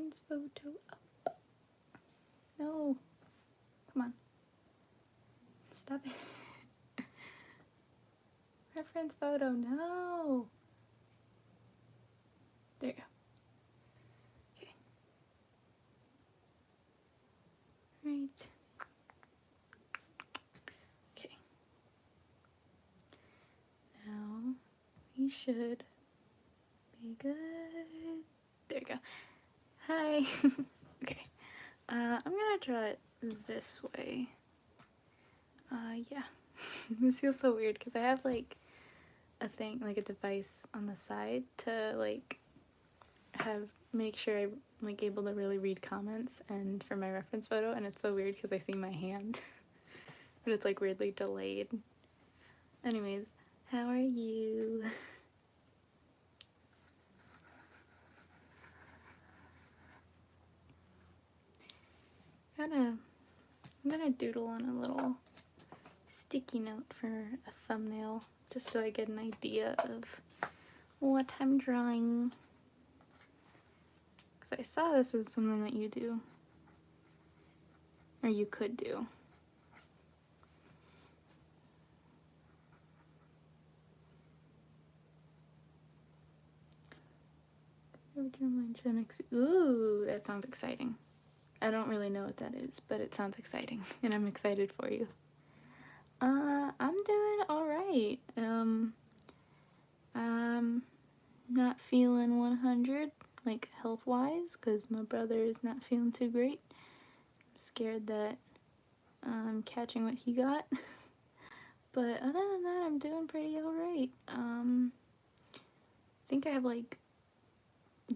reference photo up. No. Come on. Stop it. Reference photo, no. There you go. Okay. Right. Okay. Now we should be good. There you go. Hi. Okay. I'm gonna draw it this way. Yeah. This feels so weird because I have like a thing, like a device on the side to like make sure I'm like able to really read comments and for my reference photo, and it's so weird because I see my hand but it's like weirdly delayed. Anyways, how are you? I'm gonna doodle on a little sticky note for a thumbnail just so I get an idea of what I'm drawing. Because I saw this as something that you do. Or you could do. Ooh, that sounds exciting. I don't really know what that is, but it sounds exciting, and I'm excited for you. I'm doing alright. I'm not feeling 100, like health-wise, because my brother is not feeling too great. I'm scared that I'm catching what he got. But other than that, I'm doing pretty alright. I think I have like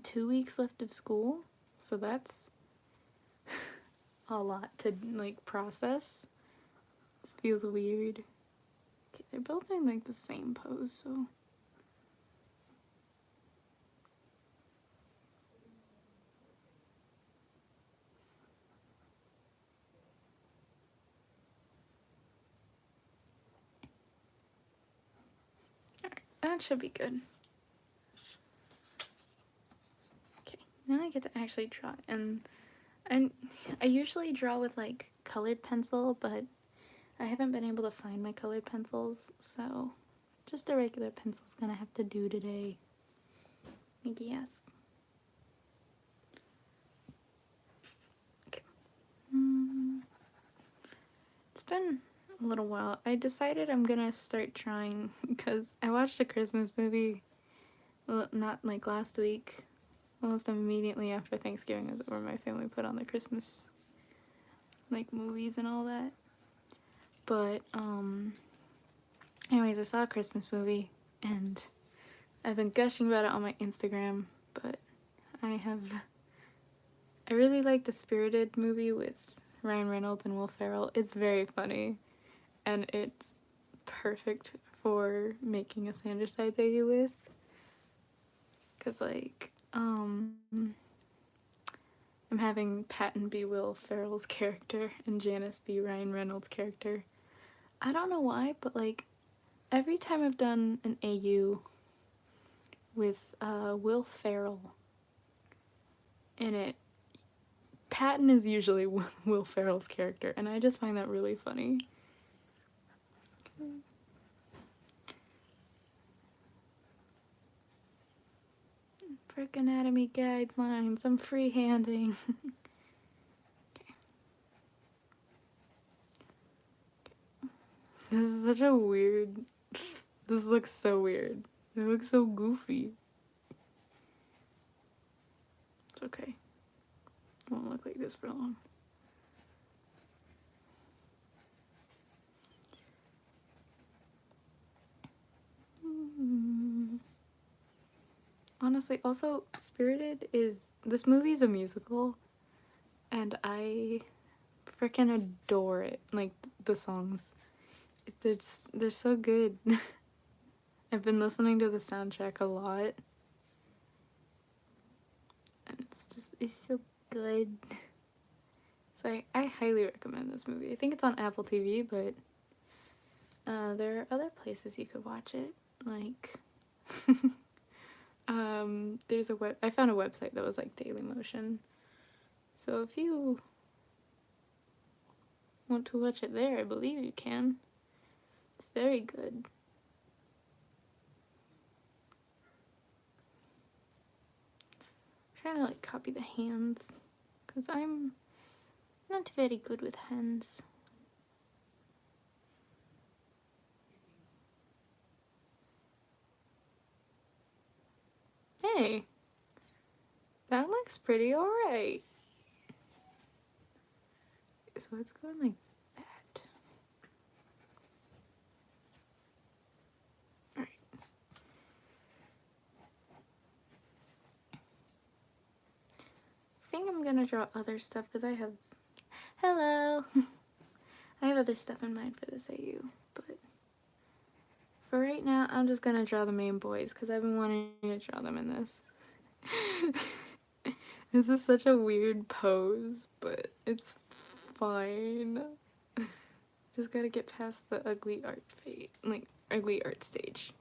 2 weeks left of school, so that's a lot to like process. This feels weird. Okay, they're both doing like the same pose, so alright, that should be good. Okay, now I get to actually draw, and I usually draw with like colored pencil, but I haven't been able to find my colored pencils, so just a regular pencil's gonna have to do today. Yes. Okay. It's been a little while. I decided I'm gonna start drawing because I watched a Christmas movie, well, not like last week, almost immediately after Thanksgiving was over. My family put on the Christmas like movies and all that. But anyways, I saw a Christmas movie and I've been gushing about it on my Instagram, but I really like the Spirited movie with Ryan Reynolds and Will Ferrell. It's very funny and it's perfect for making a sandercide baby with, because like I'm having Patton be Will Ferrell's character and Janice be Ryan Reynolds' character. I don't know why, but like every time I've done an AU with Will Ferrell in it, Patton is usually Will Ferrell's character, and I just find that really funny. Frick anatomy guidelines, I'm freehanding. Okay. This is such a weird, this looks so weird. It looks so goofy. It's okay. It won't look like this for long. Honestly, also, Spirited is, this movie is a musical, and I freaking adore it. Like, the songs. They're so good. I've been listening to the soundtrack a lot. And it's so good. So I highly recommend this movie. I think it's on Apple TV, but there are other places you could watch it. Like, I found a website that was like Dailymotion, So if you want to watch it there, I believe you can. It's very good. I'm trying to like copy the hands because I'm not very good with hands. Hey, that looks pretty alright. So it's going like that. Alright. I think I'm gonna draw other stuff because I have... Hello! I have other stuff in mind for this AU, but for right now, I'm just gonna draw the main boys because I've been wanting to draw them in this. This is such a weird pose, but it's fine. Just gotta get past the ugly art phase, like ugly art stage.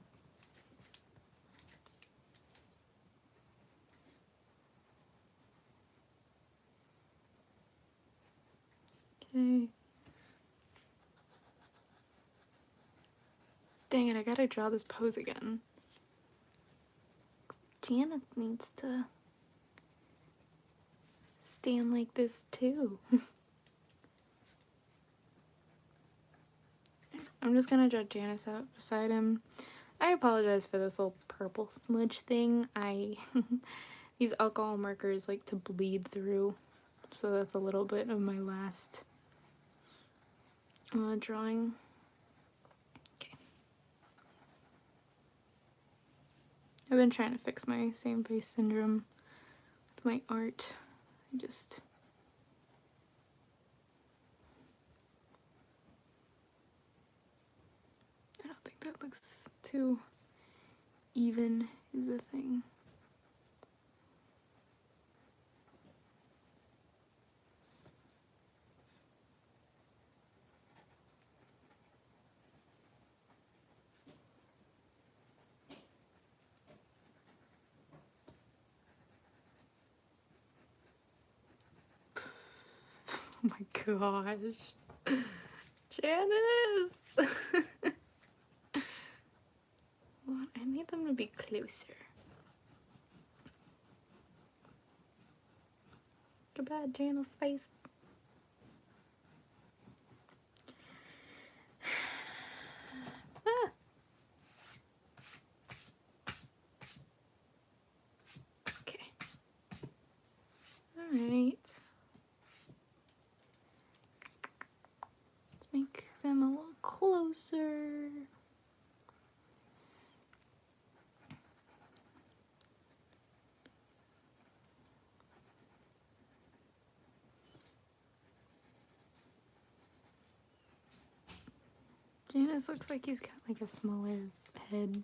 Okay. Dang it, I gotta draw this pose again. Janet needs to stand like this too. I'm just gonna draw Janice out beside him. I apologize for this little purple smudge thing. These alcohol markers like to bleed through, so that's a little bit of my last drawing. Okay. I've been trying to fix my same face syndrome with my art. I don't think that looks too even is a thing. Oh my gosh. Janice! Well, I need them to be closer. Goodbye, Janice face. Ah. Okay. Alright. Let's make them a little closer. Janice looks like he's got like a smaller head.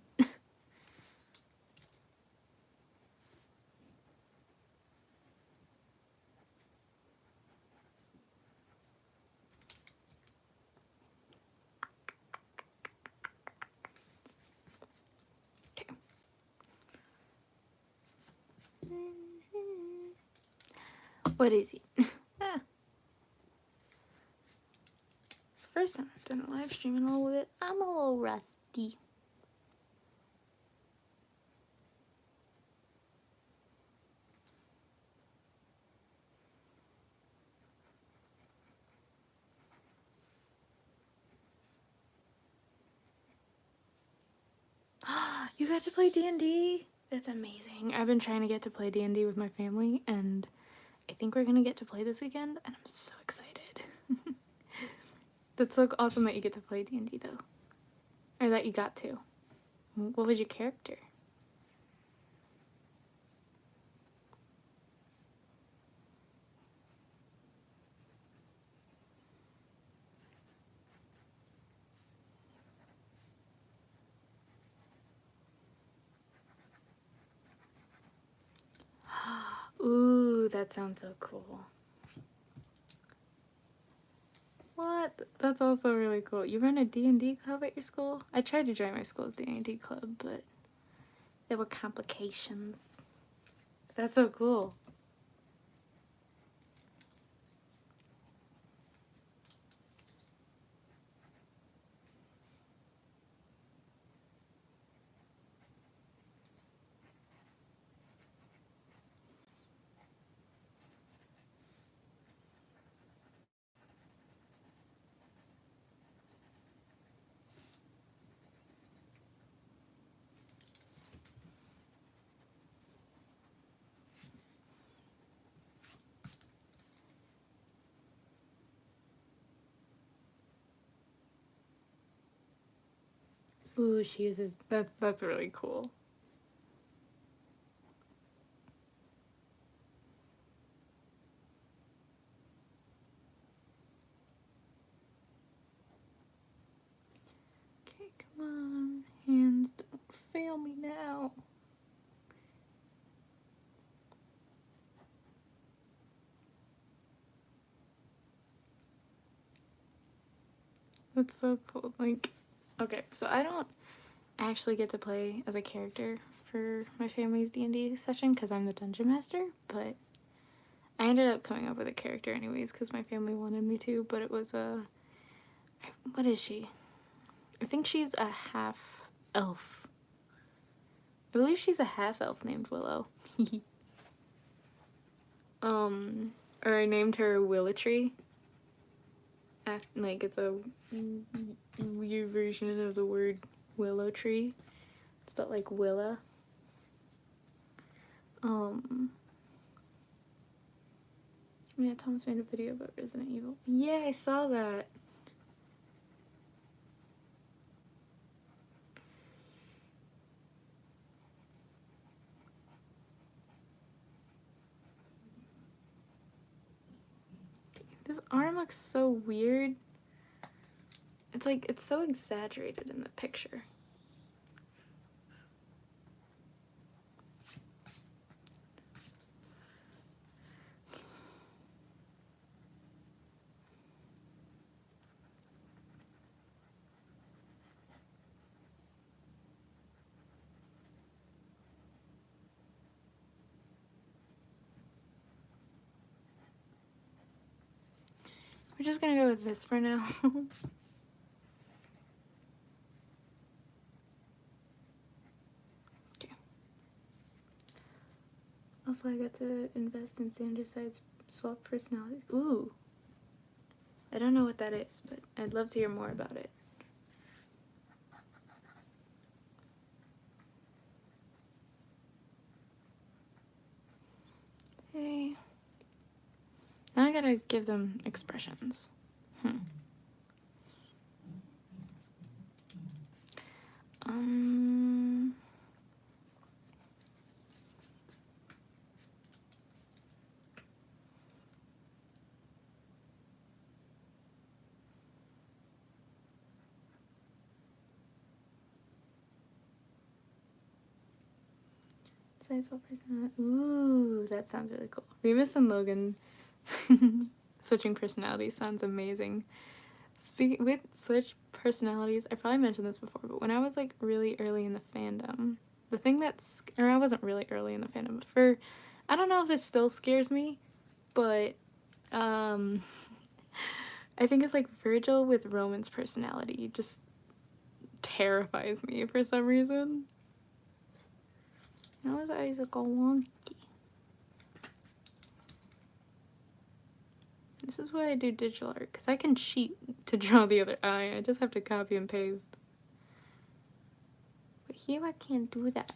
Okay. What is it? Ah. First time I've done a live stream in a little bit. I'm a little rusty. You got to play D&D? That's amazing. I've been trying to get to play D&D with my family, and I think we're gonna get to play this weekend, and I'm so excited. That's so awesome that you get to play D&D though. Or that you got to. What was your character? Ooh, that sounds so cool. What? That's also really cool. You run a D&D club at your school? I tried to join my school's D&D club, but there were complications. That's so cool. Ooh, she uses that's really cool. Okay, come on. Hands, don't fail me now. That's so cool. Like, okay, so I don't actually get to play as a character for my family's D&D session because I'm the dungeon master, but I ended up coming up with a character anyways because my family wanted me to, but it was a, what is she? I think she's a half elf. I believe she's a half elf named Willow. Or I named her Willatree. Like, it's a weird version of the word willow tree. It's spelled like Willa. Yeah, Thomas made a video about Resident Evil. Yeah, I saw that. This arm looks so weird. It's like, it's so exaggerated in the picture. We're just gonna go with this for now. Okay. Also, I got to invest in Sanderside's swap personalities. Ooh. I don't know what that is, but I'd love to hear more about it. Okay. Now I gotta give them expressions. Sideswap personality. Ooh, that sounds really cool. Remus and Logan switching personalities sounds amazing. Speaking with switch personalities, I probably mentioned this before, but when I was like really early in the fandom, the thing that's, or I wasn't really early in the fandom, but I don't know if this still scares me, but I think it's like Virgil with Roman's personality just terrifies me for some reason. Now his eyes look all wonky. This is why I do digital art, because I can cheat to draw the other eye. I just have to copy and paste. But here I can't do that.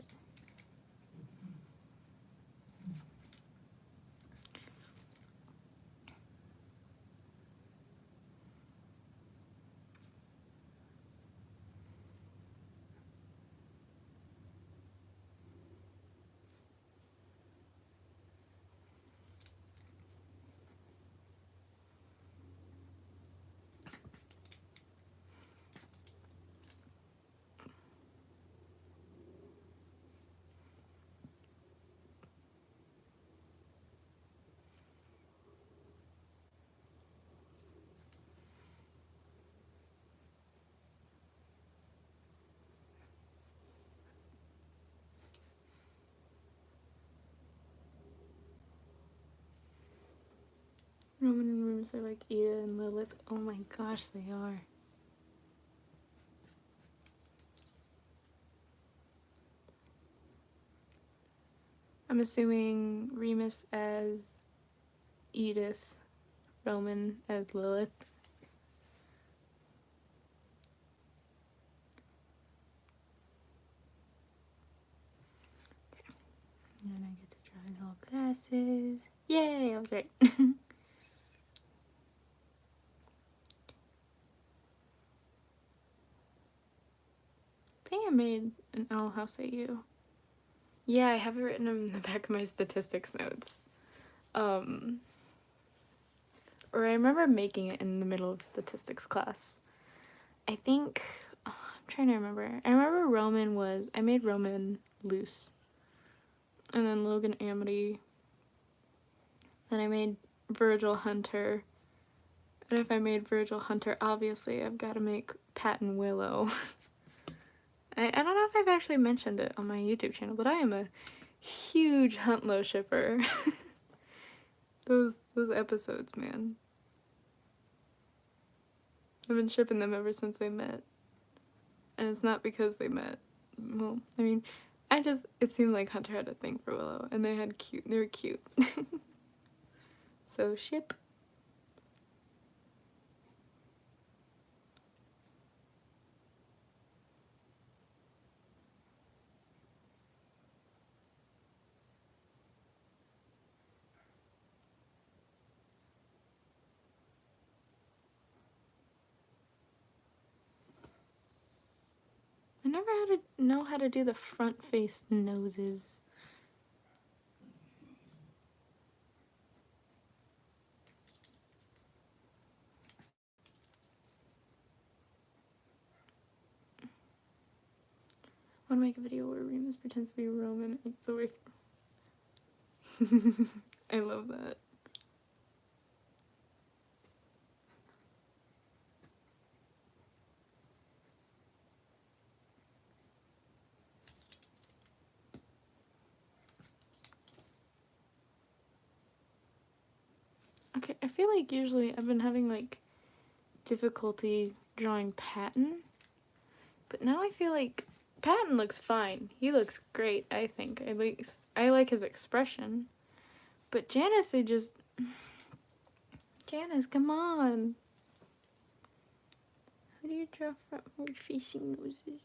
Roman and Remus are like Ida and Lilith. Oh my gosh, they are. I'm assuming Remus as Edith, Roman as Lilith. And then I get to draw his all glasses. Yay, I was right. think I made an Owl House AU. Yeah, I have it written in the back of my statistics notes. Or I remember making it in the middle of statistics class. I think, I'm trying to remember. I remember I made Roman loose. And then Logan Amity. Then I made Virgil Hunter. And if I made Virgil Hunter, obviously I've got to make Patton Willow. I don't know if I've actually mentioned it on my YouTube channel, but I am a huge Huntlow shipper. Those episodes, man. I've been shipping them ever since they met. And it's not because they met. Well, I mean, it seemed like Hunter had a thing for Willow, and they were cute. So, ship. I never had to know how to do the front face noses. I want to make a video where Remus pretends to be Roman and gets away from... I love that. Okay, I feel like usually I've been having, like, difficulty drawing Patton. But now I feel like Patton looks fine. He looks great, I think. At least I like his expression. But Janice, Janice, come on! How do you draw front-facing noses?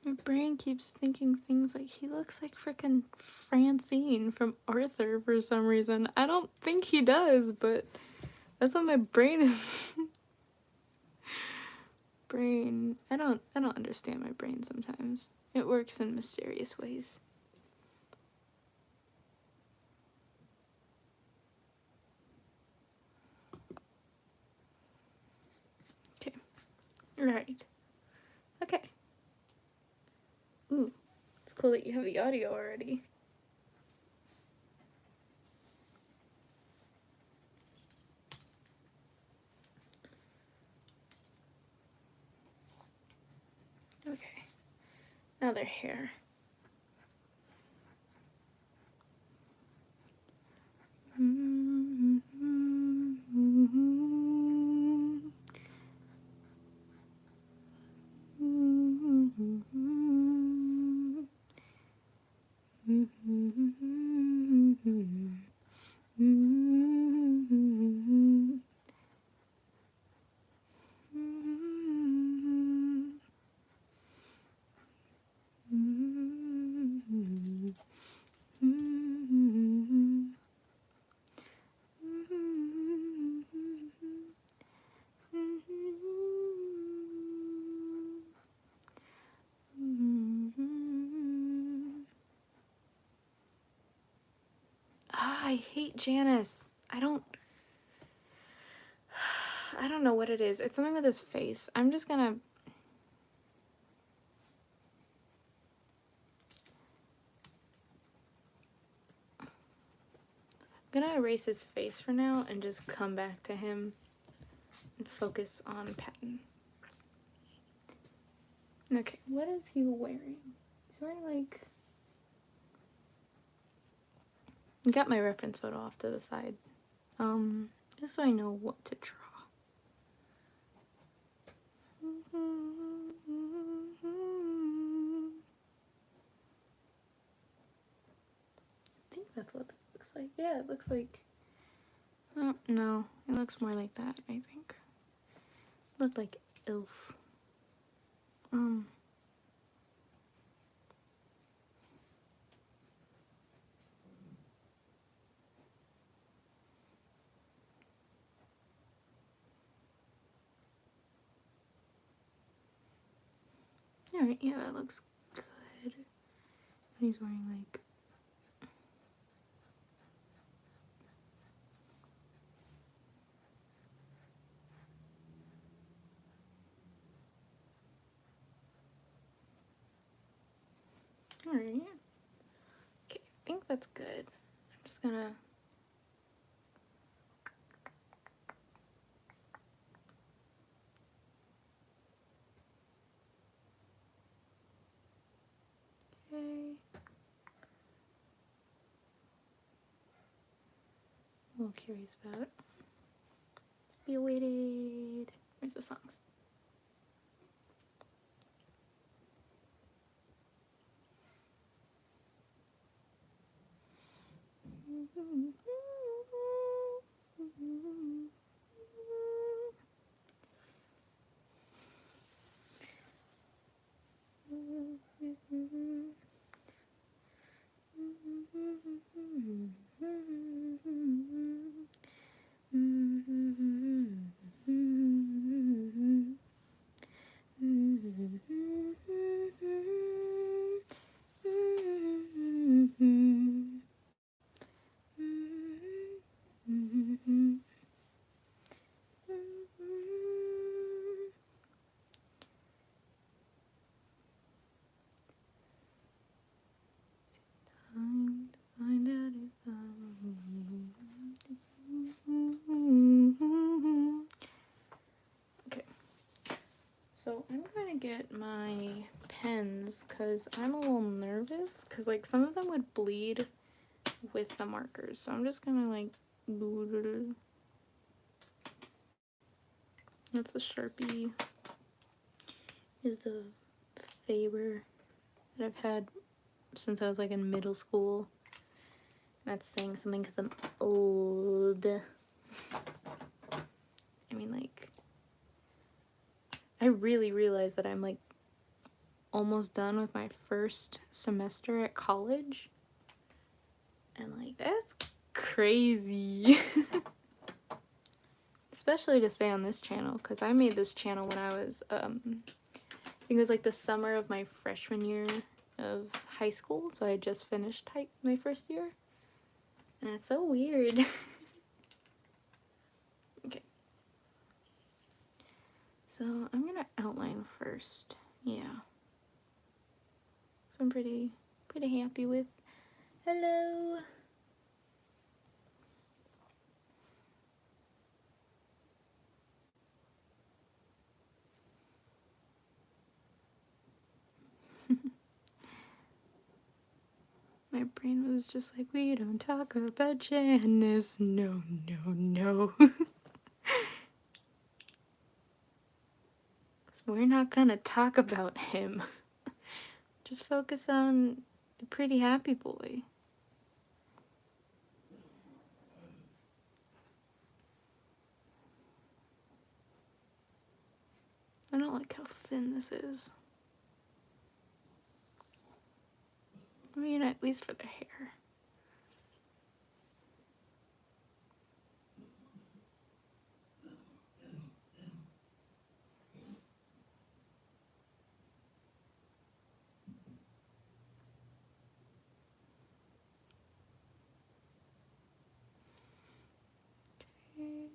My brain keeps thinking things like, he looks like frickin' Francine from Arthur for some reason. I don't think he does, but that's what my brain is... Brain... I don't understand my brain sometimes. It works in mysterious ways. Okay. Right. Okay. Ooh. It's cool that you have the audio already. Okay. Now their hair. I hate Janice. I don't know what it is. It's something with his face. I'm just gonna... I'm gonna erase his face for now and just come back to him and focus on Patton. Okay, what is he wearing? He's wearing like... I got my reference photo off to the side. Just so I know what to draw. I think that's what it looks like. Yeah, it looks like... Oh, no. It looks more like that, I think. Look like Elf. Alright, yeah, that looks good. He's wearing like alright. Okay, I think that's good. I'm just gonna okay. A little curious about. Let's be awaited. Where's the songs? Time to find out if okay, so I'm gonna get my pens because I'm a little nervous because like some of them would bleed with the markers, so I'm just gonna like that's the Sharpie, is the Faber that I've had since I was like in middle school. That's saying something because I'm old. I mean, like, I really realized that I'm like almost done with my first semester at college. And like, that's crazy. Especially to say on this channel, because I made this channel when I was, I think it was like the summer of my freshman year of high school. So I had just finished my first year. And it's so weird. Okay. So I'm gonna outline first. Yeah. So I'm pretty happy with. Hello. My brain was just like, we don't talk about Janice. No, no, no. We're not gonna talk about him. Just focus on the pretty happy boy. I don't like how thin this is. I mean, at least for the hair. Okay.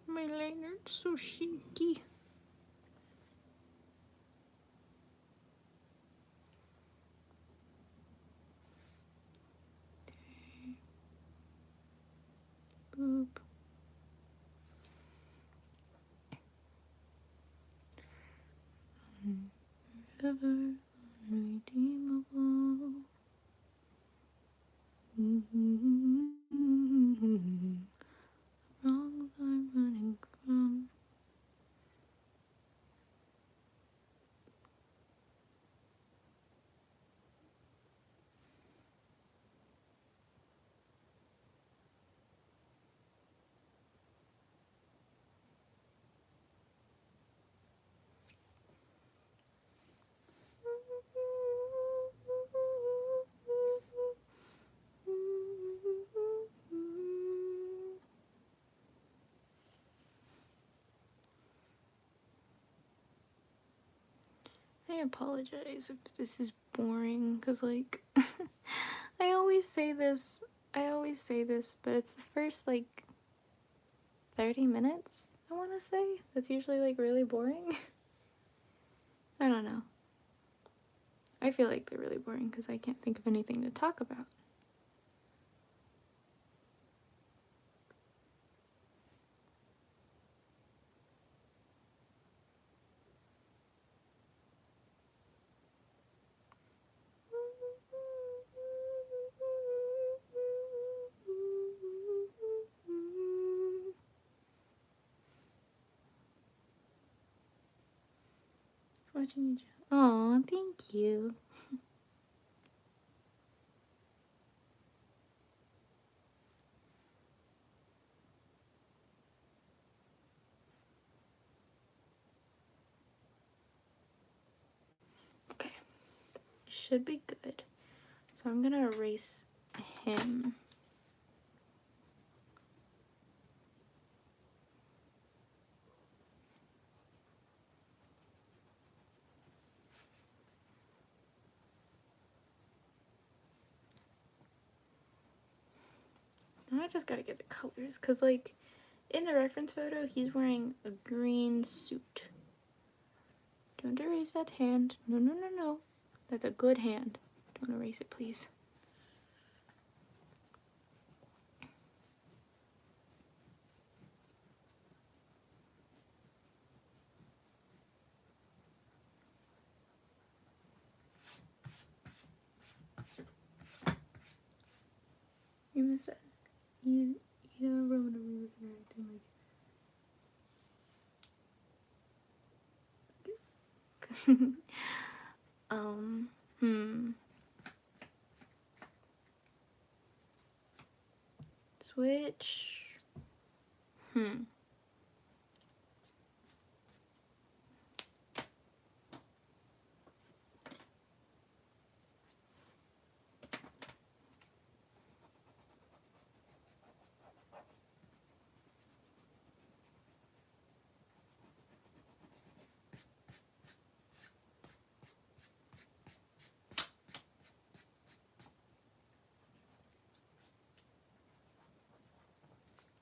My liner's so shaky. Boop. Forever unredeemable. apologize if this is boring, because, like, I always say this, but it's the first, like, 30 minutes, I want to say. That's usually, like, really boring. I don't know. I feel like they're really boring because I can't think of anything to talk about. Watching you. Aw, thank you. Okay, should be good. So I'm gonna erase him. Now I just gotta get the colors, because, like, in the reference photo, he's wearing a green suit. Don't erase that hand. No, no, no, no. That's a good hand. Don't erase it, please. Ema says, Ida Rona was acting like Switch.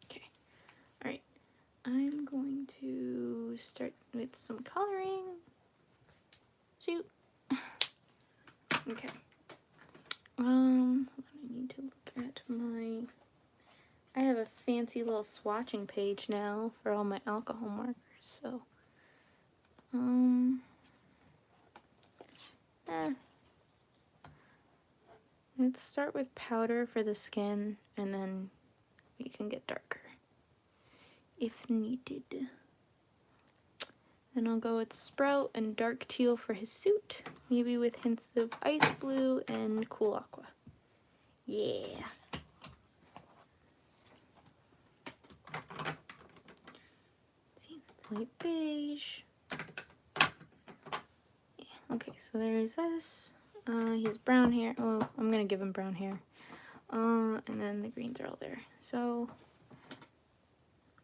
Okay. Alright. I'm going to start with some coloring. Shoot. Okay. I need to look at my... I have a fancy little swatching page now for all my alcohol markers, so... Let's start with powder for the skin, and then we can get darker if needed. Then I'll go with Sprout and dark teal for his suit, maybe with hints of ice blue and cool aqua. Yeah. See, that's light beige. Yeah, okay, so there's this. He has brown hair. Oh, I'm gonna give him brown hair. And then the greens are all there. So,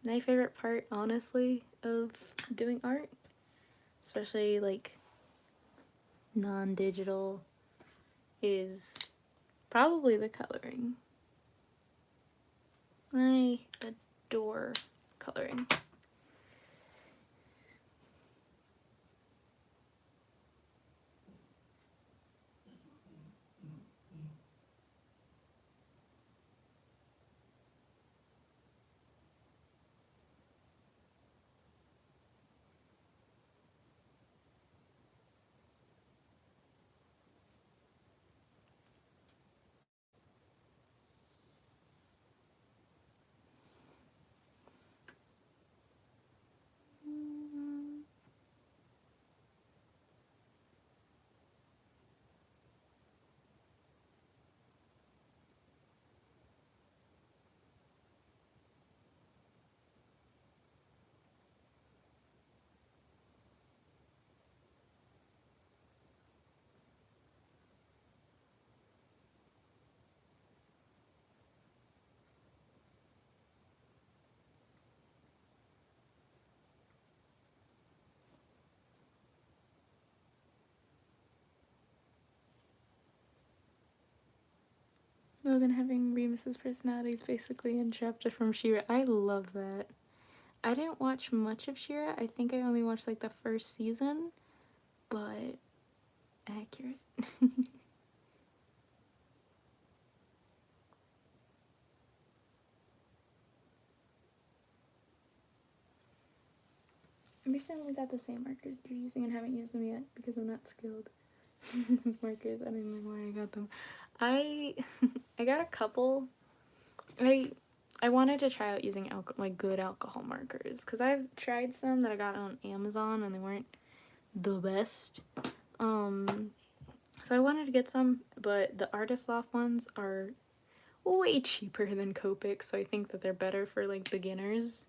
my favorite part, honestly, of doing art, especially like non-digital, is probably the coloring. I adore coloring. Logan having Remus's personality is basically in chapter from She-Ra. I love that. I didn't watch much of She-Ra. I think I only watched like the first season, but accurate. I recently got the same markers you're using and haven't used them yet because I'm not skilled. These markers, I don't even know why I got them. I got a couple. I wanted to try out using like good alcohol markers because I've tried some that I got on Amazon and they weren't the best. So I wanted to get some, but the Artist Loft ones are way cheaper than Copic, so I think that they're better for like beginners.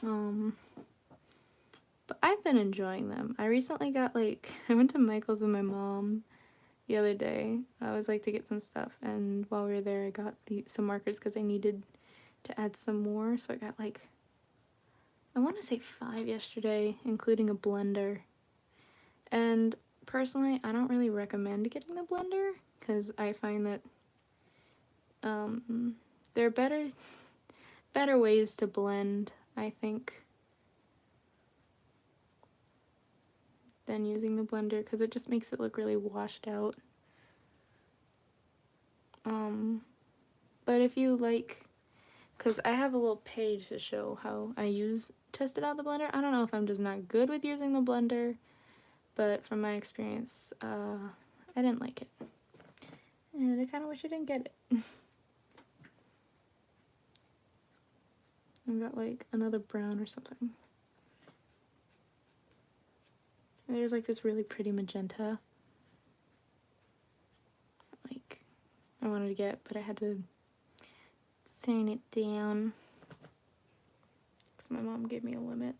But I've been enjoying them. I recently got I went to Michael's with my mom the other day. I was like to get some stuff, and while we were there I got some markers because I needed to add some more, so I got I want to say 5 yesterday, including a blender. And personally, I don't really recommend getting the blender because I find that there are better ways to blend, I think, than using the blender because it just makes it look really washed out. But if you because I have a little page to show how I tested out the blender. I don't know if I'm just not good with using the blender, but from my experience, I didn't like it. And I kind of wish I didn't get it. I got another brown or something. And there's this really pretty magenta. I wanted to get, but I had to turn it down because my mom gave me a limit.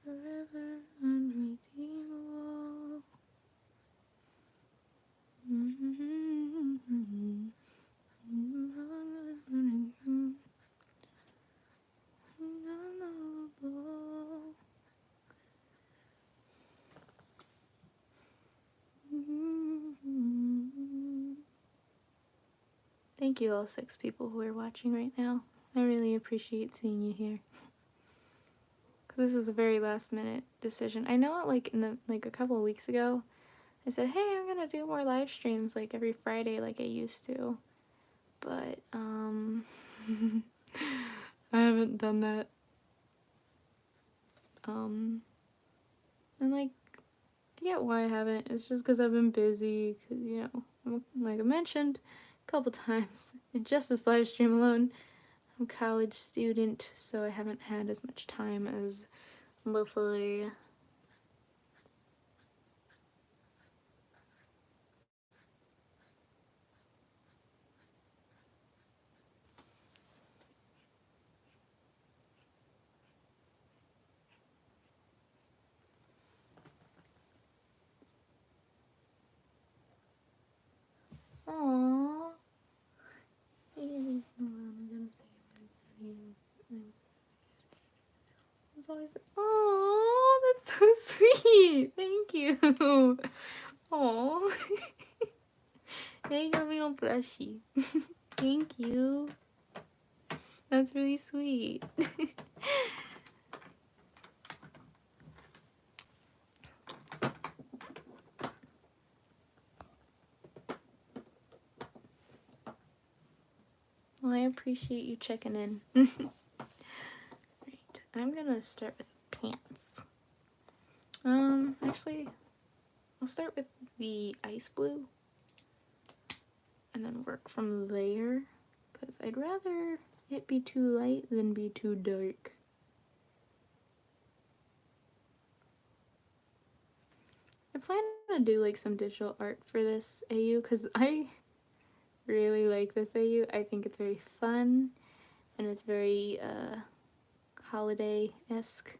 Forever unredeemable. Thank you all 6 people who are watching right now. I really appreciate seeing you here. Because this is a very last minute decision. I know in a couple of weeks ago, I said, hey, I'm gonna do more live streams every Friday like I used to. But, I haven't done that. And I get why I haven't. It's just because I've been busy. Because, you know, like I mentioned a couple times, in just this live stream alone, I'm a college student, so I haven't had as much time as before. Aww. I'm gonna say aww, that's so sweet. Thank you. Aww. They got me all blushy. Thank you. That's really sweet. Well, I appreciate you checking in. Right, I'm gonna start with pants. Actually, I'll start with the ice blue and then work from there because I'd rather it be too light than be too dark. I plan to do some digital art for this AU because I really like this AU. I think it's very fun and it's very holiday-esque.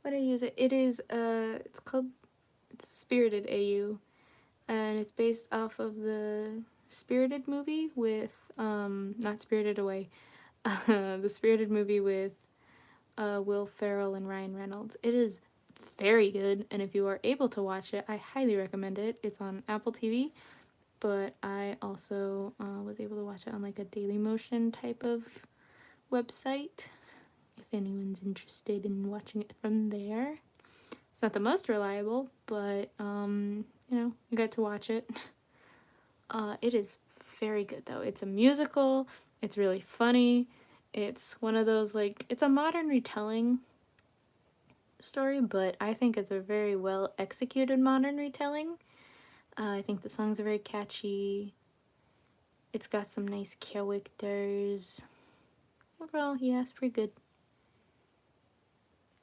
What do I use it? It is it's Spirited AU, and it's based off of the Spirited movie with not Spirited Away, the Spirited movie with Will Ferrell and Ryan Reynolds. It is very good, and if you are able to watch it, I highly recommend it. It's on Apple TV, but I also was able to watch it on like a Dailymotion type of website, if anyone's interested in watching it from there. It's not the most reliable, but you know, you got to watch it. It is very good though. It's a musical, it's really funny. It's one of those, like, it's a modern retelling story, but I think it's a very well executed modern retelling. I think the songs are very catchy. It's got some nice characters. Overall, yeah, it's pretty good.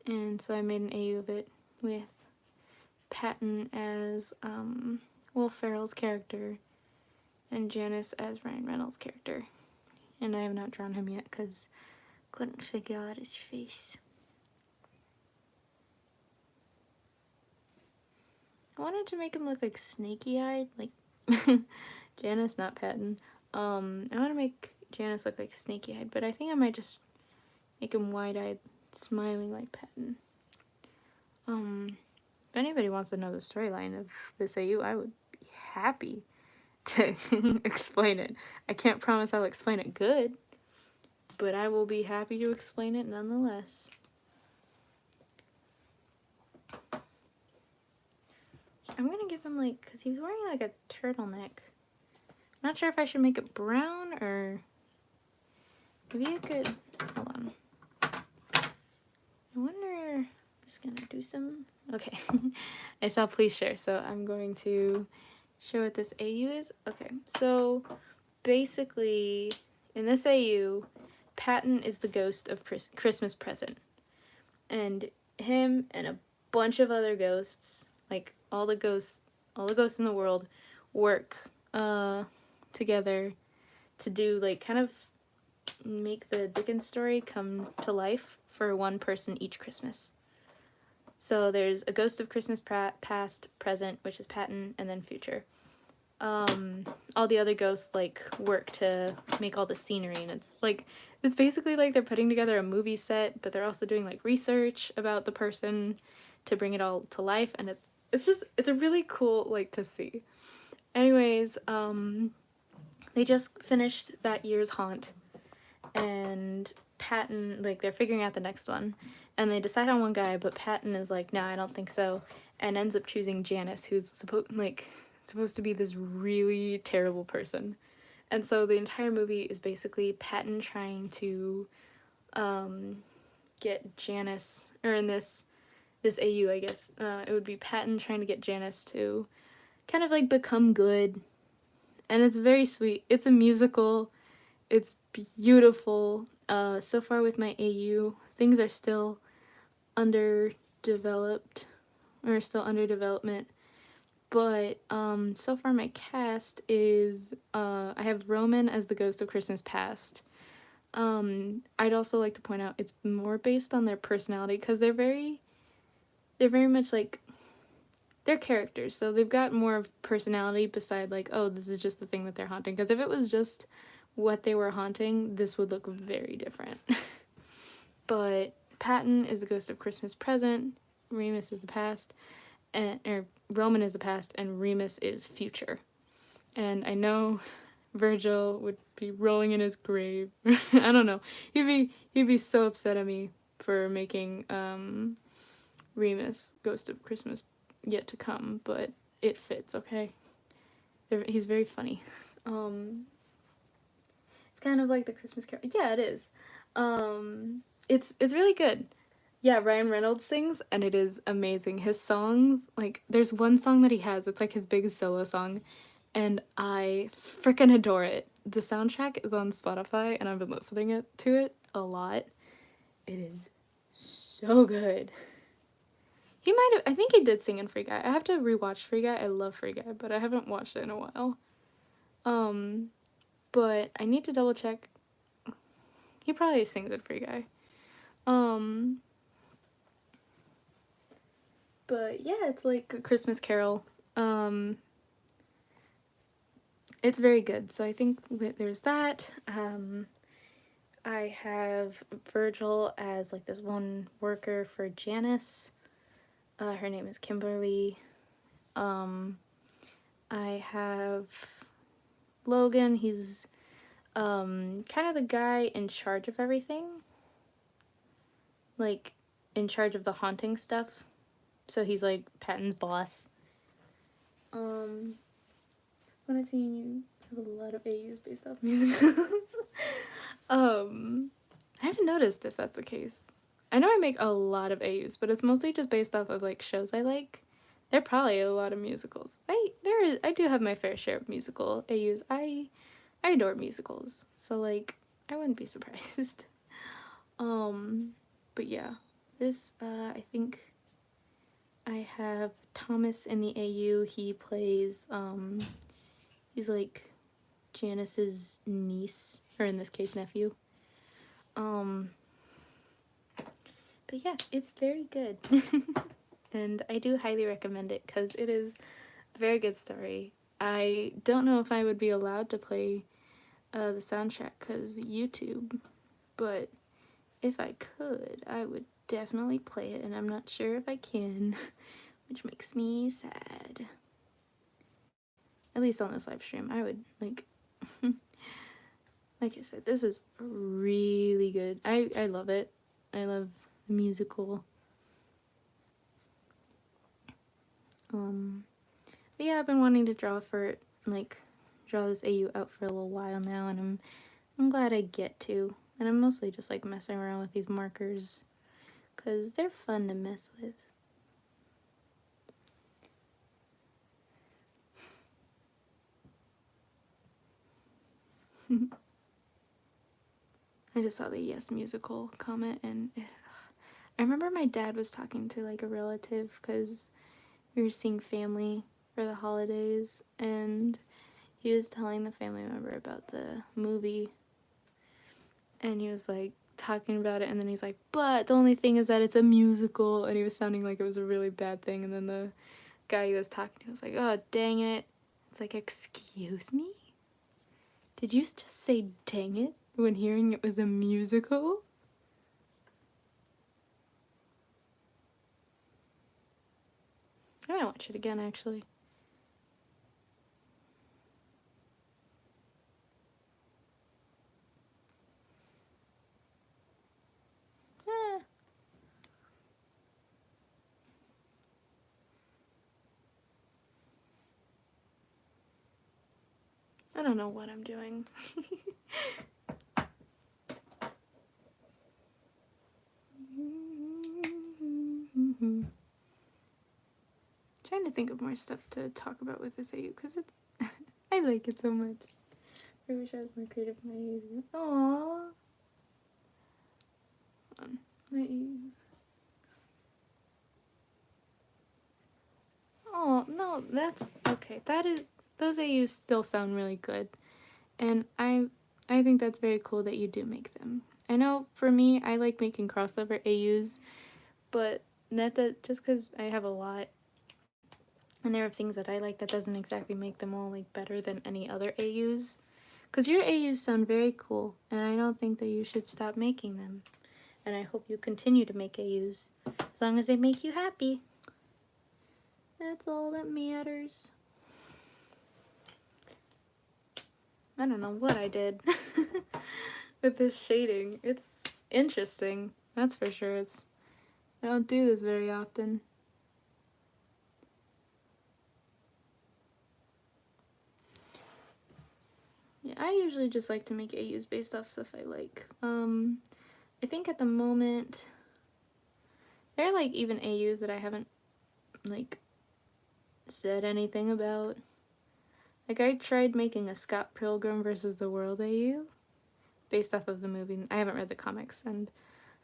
And so I made an AU of it with Patton as Will Ferrell's character and Janice as Ryan Reynolds' character. And I have not drawn him yet because couldn't figure out his face. I wanted to make him look like snaky-eyed, like Janice, not Patton. I want to make Janice look like snaky-eyed, but I think I might just make him wide-eyed, smiling like Patton. If anybody wants to know the storyline of this AU, I would be happy to explain it. I can't promise I'll explain it good, but I will be happy to explain it nonetheless. I'm gonna give him, like, because he was wearing like a turtleneck. Not sure if I should make it brown or maybe I could, hold on. I wonder, I'm just gonna do some, okay. I saw please share, so I'm going to show what this AU is. Okay, so basically in this AU, Patton is the ghost of Christmas Present. And him and a bunch of other ghosts, like all the ghosts in the world, work together to do, like, kind of make the Dickens story come to life for one person each Christmas. So there's a ghost of Christmas past, present, which is Patton, and then future. All the other ghosts, like, work to make all the scenery, and it's basically like they're putting together a movie set, but they're also doing, like, research about the person to bring it all to life, and it's a really cool, like, to see. Anyways, they just finished that year's haunt, and Patton, like, they're figuring out the next one, and they decide on one guy, but Patton is like, nah, I don't think so, and ends up choosing Janice, who's supposed to be this really terrible person. And so the entire movie is basically Patton trying to get Janice, or in this AU, I guess, it would be Patton trying to get Janice to kind of, like, become good. And it's very sweet. It's a musical. It's beautiful. So far with my AU, things are still underdeveloped, or still under development. But so far my cast is, I have Roman as the ghost of Christmas Past. I'd also like to point out it's more based on their personality, because they're very much like, they're characters, so they've got more of personality beside, like, oh, this is just the thing that they're haunting. Because if it was just what they were haunting, this would look very different. But Patton is the ghost of Christmas Present, Remus is the past, or Roman is the past, and Remus is future. And I know Virgil would be rolling in his grave. I don't know. He'd be so upset at me for making Remus Ghost of Christmas Yet to Come, but it fits, okay? He's very funny. It's kind of like the Christmas Carol. Yeah, it is. It's really good. Yeah, Ryan Reynolds sings, and it is amazing. His songs, like, there's one song that he has, it's like his big solo song, and I freaking adore it. The soundtrack is on Spotify, and I've been listening to it a lot. It is so good. He might have, I think he did sing in Free Guy. I have to rewatch Free Guy. I love Free Guy, but I haven't watched it in a while. But I need to double check. He probably sings in Free Guy. But yeah, it's like a Christmas Carol. It's very good. So I think there's that. I have Virgil as like this one worker for Janice. Her name is Kimberly. I have Logan. He's kind of the guy in charge of everything. Like, in charge of the haunting stuff. So he's like Patton's boss. When I've seen you have a lot of AUs based off musicals. I haven't noticed if that's the case. I know I make a lot of AUs, but it's mostly just based off of like shows I like. There are probably a lot of musicals. I do have my fair share of musical AUs. I adore musicals, so like I wouldn't be surprised. But yeah, this I think I have Thomas in the AU. He plays he's like Janice's niece, or in this case nephew. But yeah, it's very good. And I do highly recommend it because it is a very good story. I don't know if I would be allowed to play the soundtrack because YouTube, but if I could, I would definitely play it, and I'm not sure if I can, which makes me sad. At least on this live stream, I would, like, like I said, this is really good. I love it. I love the musical. But yeah, I've been wanting to draw this AU out for a little while now, and I'm glad I get to. And I'm mostly just like messing around with these markers because they're fun to mess with. I just saw the Yes Musical comment, and I remember my dad was talking to like a relative because we were seeing family for the holidays, and he was telling the family member about the movie, and he was like talking about it, and then he's like, but the only thing is that it's a musical, and he was sounding like it was a really bad thing, and then the guy he was talking to was like, oh dang it. It's like, excuse me? Did you just say dang it when hearing it was a musical? I might watch it again, actually. I don't know what I'm doing. Trying to think of more stuff to talk about with this AU because it's I like it so much. I wish I was more creative with my AUs. Aww. My AUs. Oh no, that's okay. Those AUs still sound really good, and I think that's very cool that you do make them. I know for me, I like making crossover AUs, but that just because I have a lot, and there are things that I like, that doesn't exactly make them all like better than any other AUs. Because your AUs sound very cool, and I don't think that you should stop making them. And I hope you continue to make AUs, as long as they make you happy. That's all that matters. I don't know what I did with this shading. It's interesting, that's for sure. I don't do this very often. Yeah, I usually just like to make AUs based off stuff I like. I think at the moment, there are like even AUs that I haven't like said anything about. Like I tried making a Scott Pilgrim versus the World AU based off of the movie. I haven't read the comics, and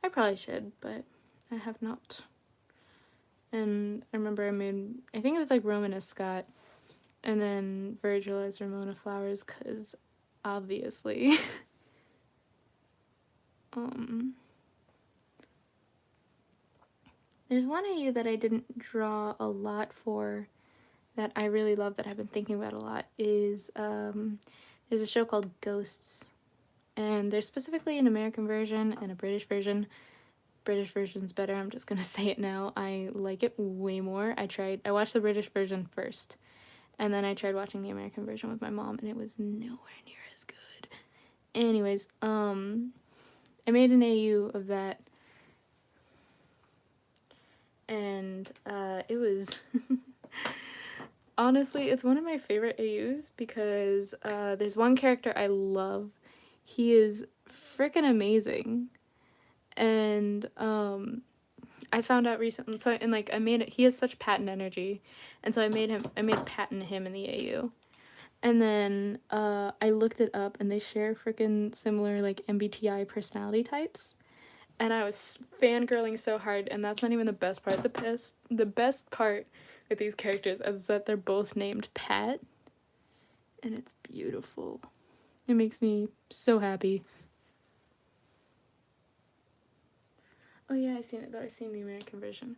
I probably should, but I have not. And I remember I think it was like Roman as Scott, and then Virgil as Ramona Flowers, because obviously. There's one of you that I didn't draw a lot for that I really love that I've been thinking about a lot is there's a show called Ghosts, and there's specifically an American version and a British version. British version's better, I'm just gonna say it now. I like it way more. I watched the British version first, and then I tried watching the American version with my mom, and it was nowhere near as good. Anyways, I made an AU of that, and it was honestly, it's one of my favorite AUs because there's one character I love. He is freaking amazing, and I found out recently. So and like I made it. He has such patent energy, and so I made patent him in the AU, and then I looked it up, and they share freaking similar like MBTI personality types. And I was fangirling so hard, and that's not even the best part. The best part with these characters is that they're both named Pat, and it's beautiful. It makes me so happy. Oh yeah, I've seen it though. I've seen the American version.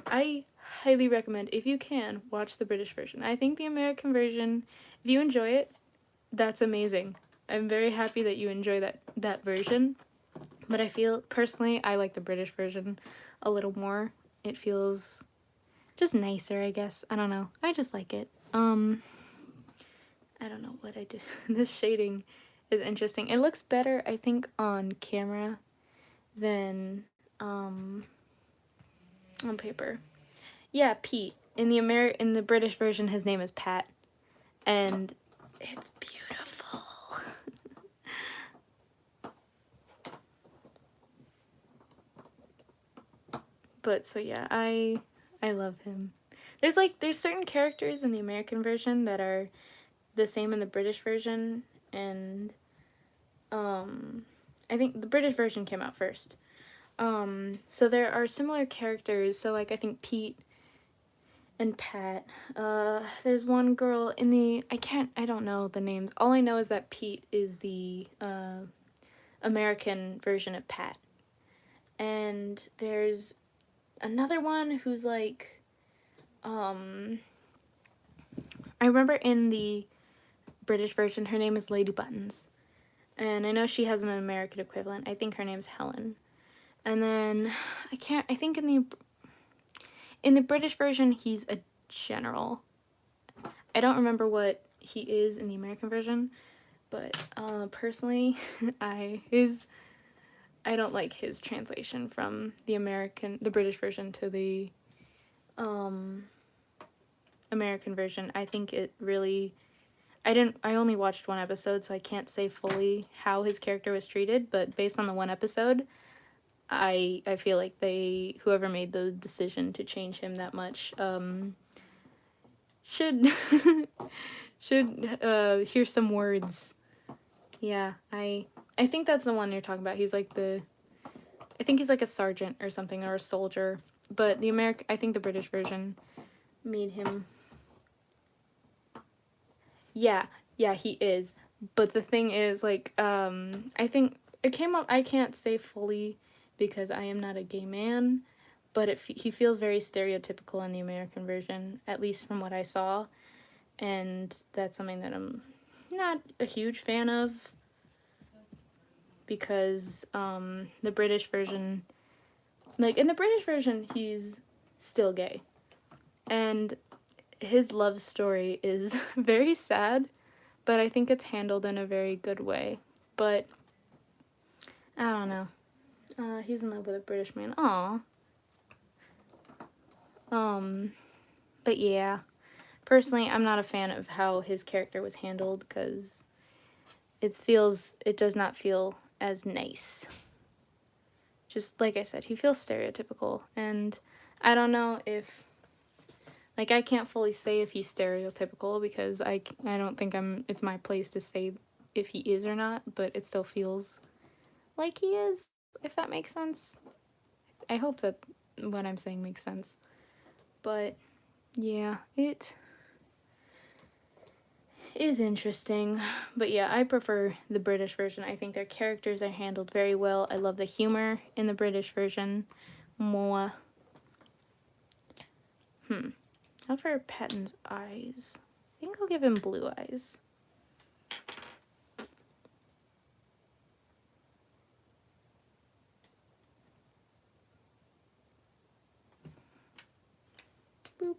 I highly recommend, if you can, watch the British version. I think the American version, if you enjoy it, that's amazing. I'm very happy that you enjoy that version. But I feel, personally, I like the British version a little more. It feels just nicer, I guess. I don't know. I just like it. I don't know what I did. This shading is interesting. It looks better, I think, on camera than on paper. Yeah, Pete. In the British version, his name is Pat, and it's beautiful. But so yeah, I love him. There's certain characters in the American version that are the same in the British version, and I think the British version came out first. So there are similar characters. So like I think Pete and Pat. There's one girl in the I don't know the names. All I know is that Pete is the American version of Pat, and there's another one who's like I remember in the British version her name is Lady Buttons, and I know she has an American equivalent. I think her name's Helen. And then I think in the British version he's a general. I don't remember what he is in the American version, but personally I don't like his translation from the British version to the American version. I think it really, I only watched one episode, so I can't say fully how his character was treated, but based on the one episode, I feel like whoever made the decision to change him that much, should, should, hear some words. Yeah, I think that's the one you're talking about. He's like I think he's like a sergeant or something, or a soldier, but I think the British version made him. Yeah, he is. But the thing is, like, I think it came up, I can't say fully because I am not a gay man, but he feels very stereotypical in the American version, at least from what I saw, and that's something that I'm not a huge fan of, because the British version, like, in the British version, he's still gay, and his love story is very sad, but I think it's handled in a very good way. But I don't know. He's in love with a British man. Aw. But yeah. Personally, I'm not a fan of how his character was handled, because it does not feel as nice. Just like I said, he feels stereotypical, and I don't know if, like, I can't fully say if he's stereotypical, because I don't think it's my place to say if he is or not, but it still feels like he is, if that makes sense. I hope that what I'm saying makes sense. But yeah, it is interesting. But yeah, I prefer the British version. I think their characters are handled very well. I love the humor in the British version more. How for Patton's eyes? I think I'll give him blue eyes. Boop.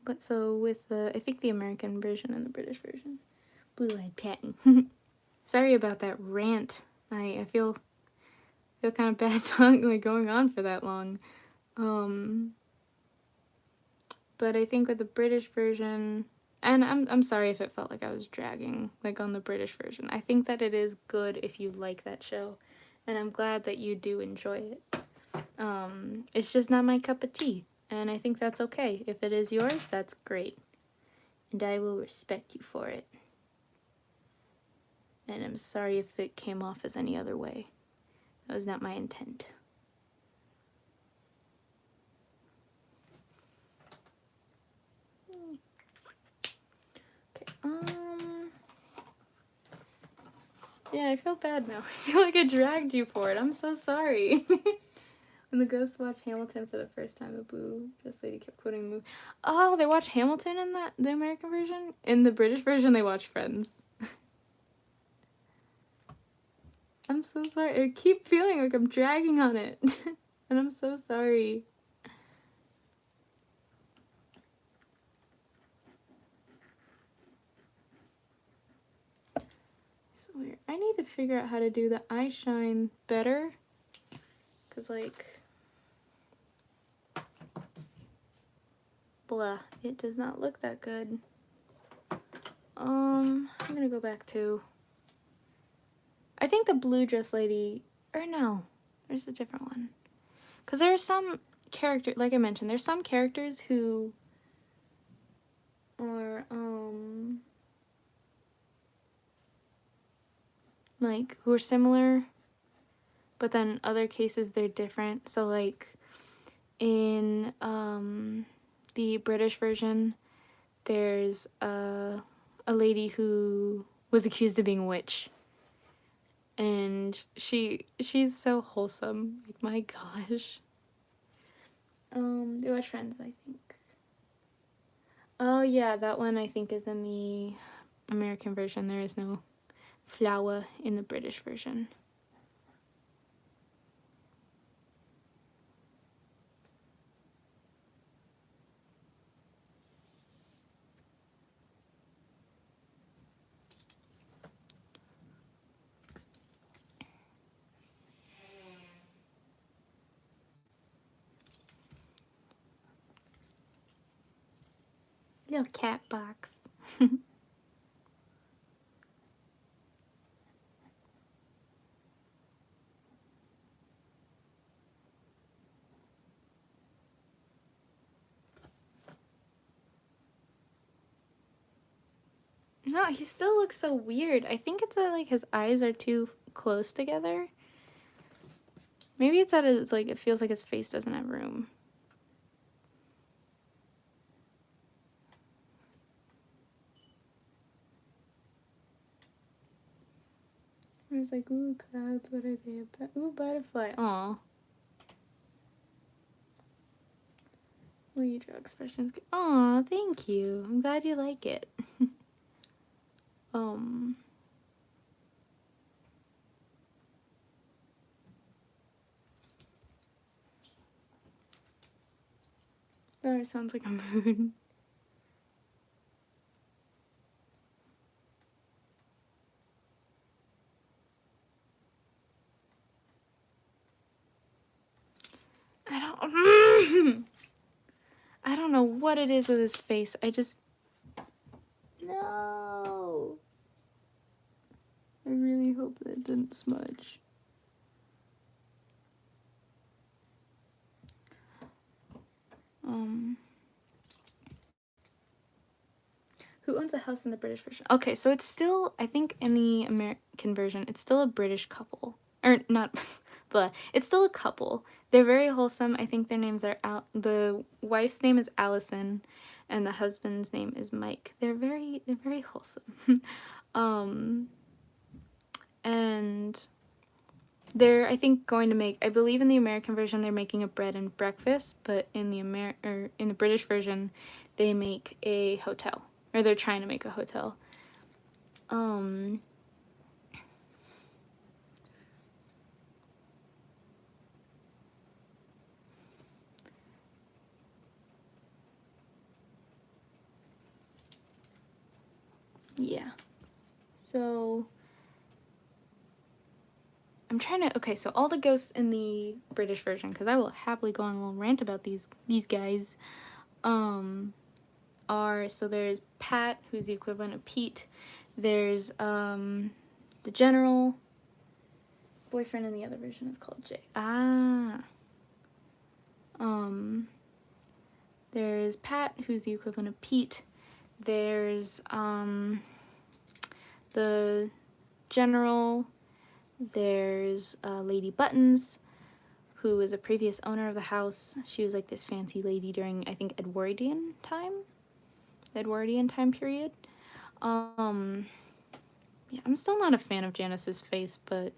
But so with the, I think the American version and the British version, blue-eyed Patton. Sorry about that rant. I feel kind of bad talking, like going on for that long. But I think with the British version, and I'm sorry if it felt like I was dragging like on the British version. I think that it is good if you like that show, and I'm glad that you do enjoy it. It's just not my cup of tea, and I think that's okay. If it is yours, that's great, and I will respect you for it. And I'm sorry if it came off as any other way. That was not my intent. Okay, yeah, I feel bad now. I feel like I dragged you for it. I'm so sorry. When the ghosts watched Hamilton for the first time, the blue dress lady kept quoting the movie. Oh, they watched Hamilton in the American version? In the British version, they watched Friends. I'm so sorry. I keep feeling like I'm dragging on it. And I'm so sorry. So weird. I need to figure out how to do the eye shine better. Because, like, blah. It does not look that good. I'm gonna go back to... I think the blue dress lady... Or no. There's a different one. Because there are some characters... Like I mentioned, there's some characters who are, like, who are similar, but then other cases they're different. So, like, in, the British version, there's a lady who was accused of being a witch. And she's so wholesome. Like, my gosh. They watch Friends, I think. Oh, yeah, that one I think is in the American version. There is no flower in the British version. Little cat box. No, he still looks so weird. I think it's that, like, his eyes are too close together. Maybe it's that it's like it feels like his face doesn't have room. I was like, ooh, clouds, what are they about? Ooh, butterfly. Aw. Will you draw expressions? Aw, thank you. I'm glad you like it. Oh, it sounds like a moon. I don't know what it is with his face. I just... No. I really hope that it didn't smudge. Who owns a house in the British version? Okay, so it's still, I think in the American version, it's still a British couple. or not, but it's still a couple. They're very wholesome. I think their names are, the wife's name is Allison, and the husband's name is Mike. They're very wholesome. And they're, I think, going to make, I believe in the American version they're making a bread and breakfast, but in the in the British version they make a hotel, or they're trying to make a hotel. Yeah. So I'm trying to, okay, so all the ghosts in the British version, because I will happily go on a little rant about these guys, are, so there's Pat, who's the equivalent of Pete. There's the general boyfriend in the other version is called Jay. There's Pat, who's the equivalent of Pete. There's the general. There's Lady Buttons, who is a previous owner of the house. She was like this fancy lady during, I think, Edwardian time period. Yeah, I'm still not a fan of Janice's face, but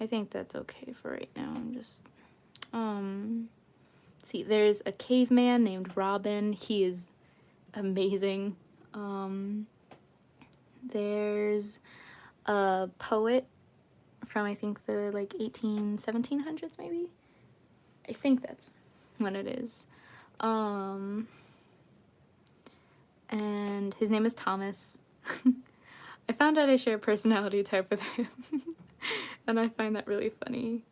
I think that's okay for right now. I'm just, see, there's a caveman named Robin. He is amazing. There's a poet from, I think, the like 1700s maybe. I think that's what it is. And his name is Thomas. I found out I share a personality type with him, and I find that really funny.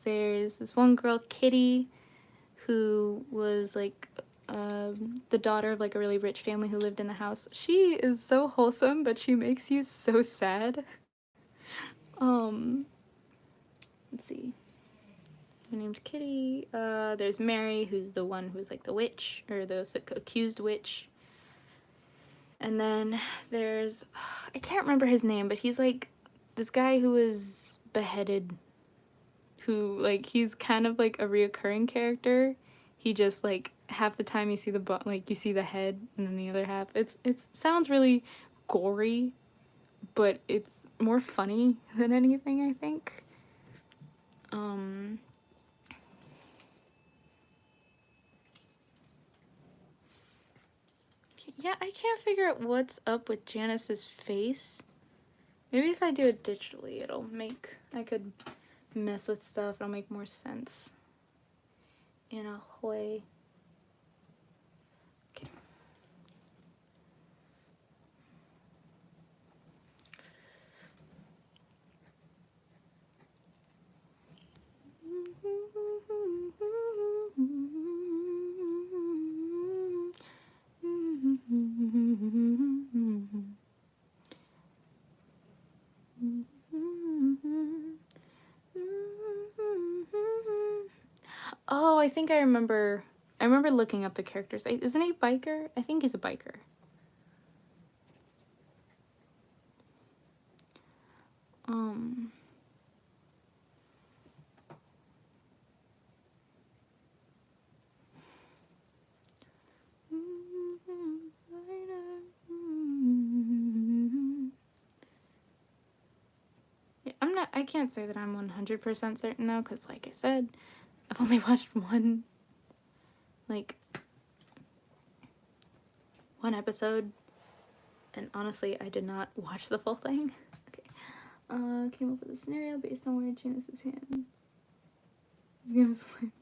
There's this one girl, Kitty, who was like the daughter of like a really rich family who lived in the house. She is so wholesome, but she makes you so sad. Let's see. Her name's Kitty. There's Mary, who's the one who's like the witch, or the accused witch. And then there's, I can't remember his name, but he's like this guy who was beheaded, who, like, he's kind of like a reoccurring character. He just, like, half the time you see the like you see the head, and then the other half, it sounds really gory, but it's more funny than anything, I think. Yeah, I can't figure out what's up with Janice's face. Maybe if I do it digitally, it'll make, I could mess with stuff, it'll make more sense in a way. Okay. Oh, I think I remember looking up the characters. Isn't he a biker? I think he's a biker. Yeah, I can't say that I'm 100% certain though, because like I said, I've only watched one episode, and honestly, I did not watch the full thing. Okay. Came up with a scenario based on where Janice's hand is gonna swim.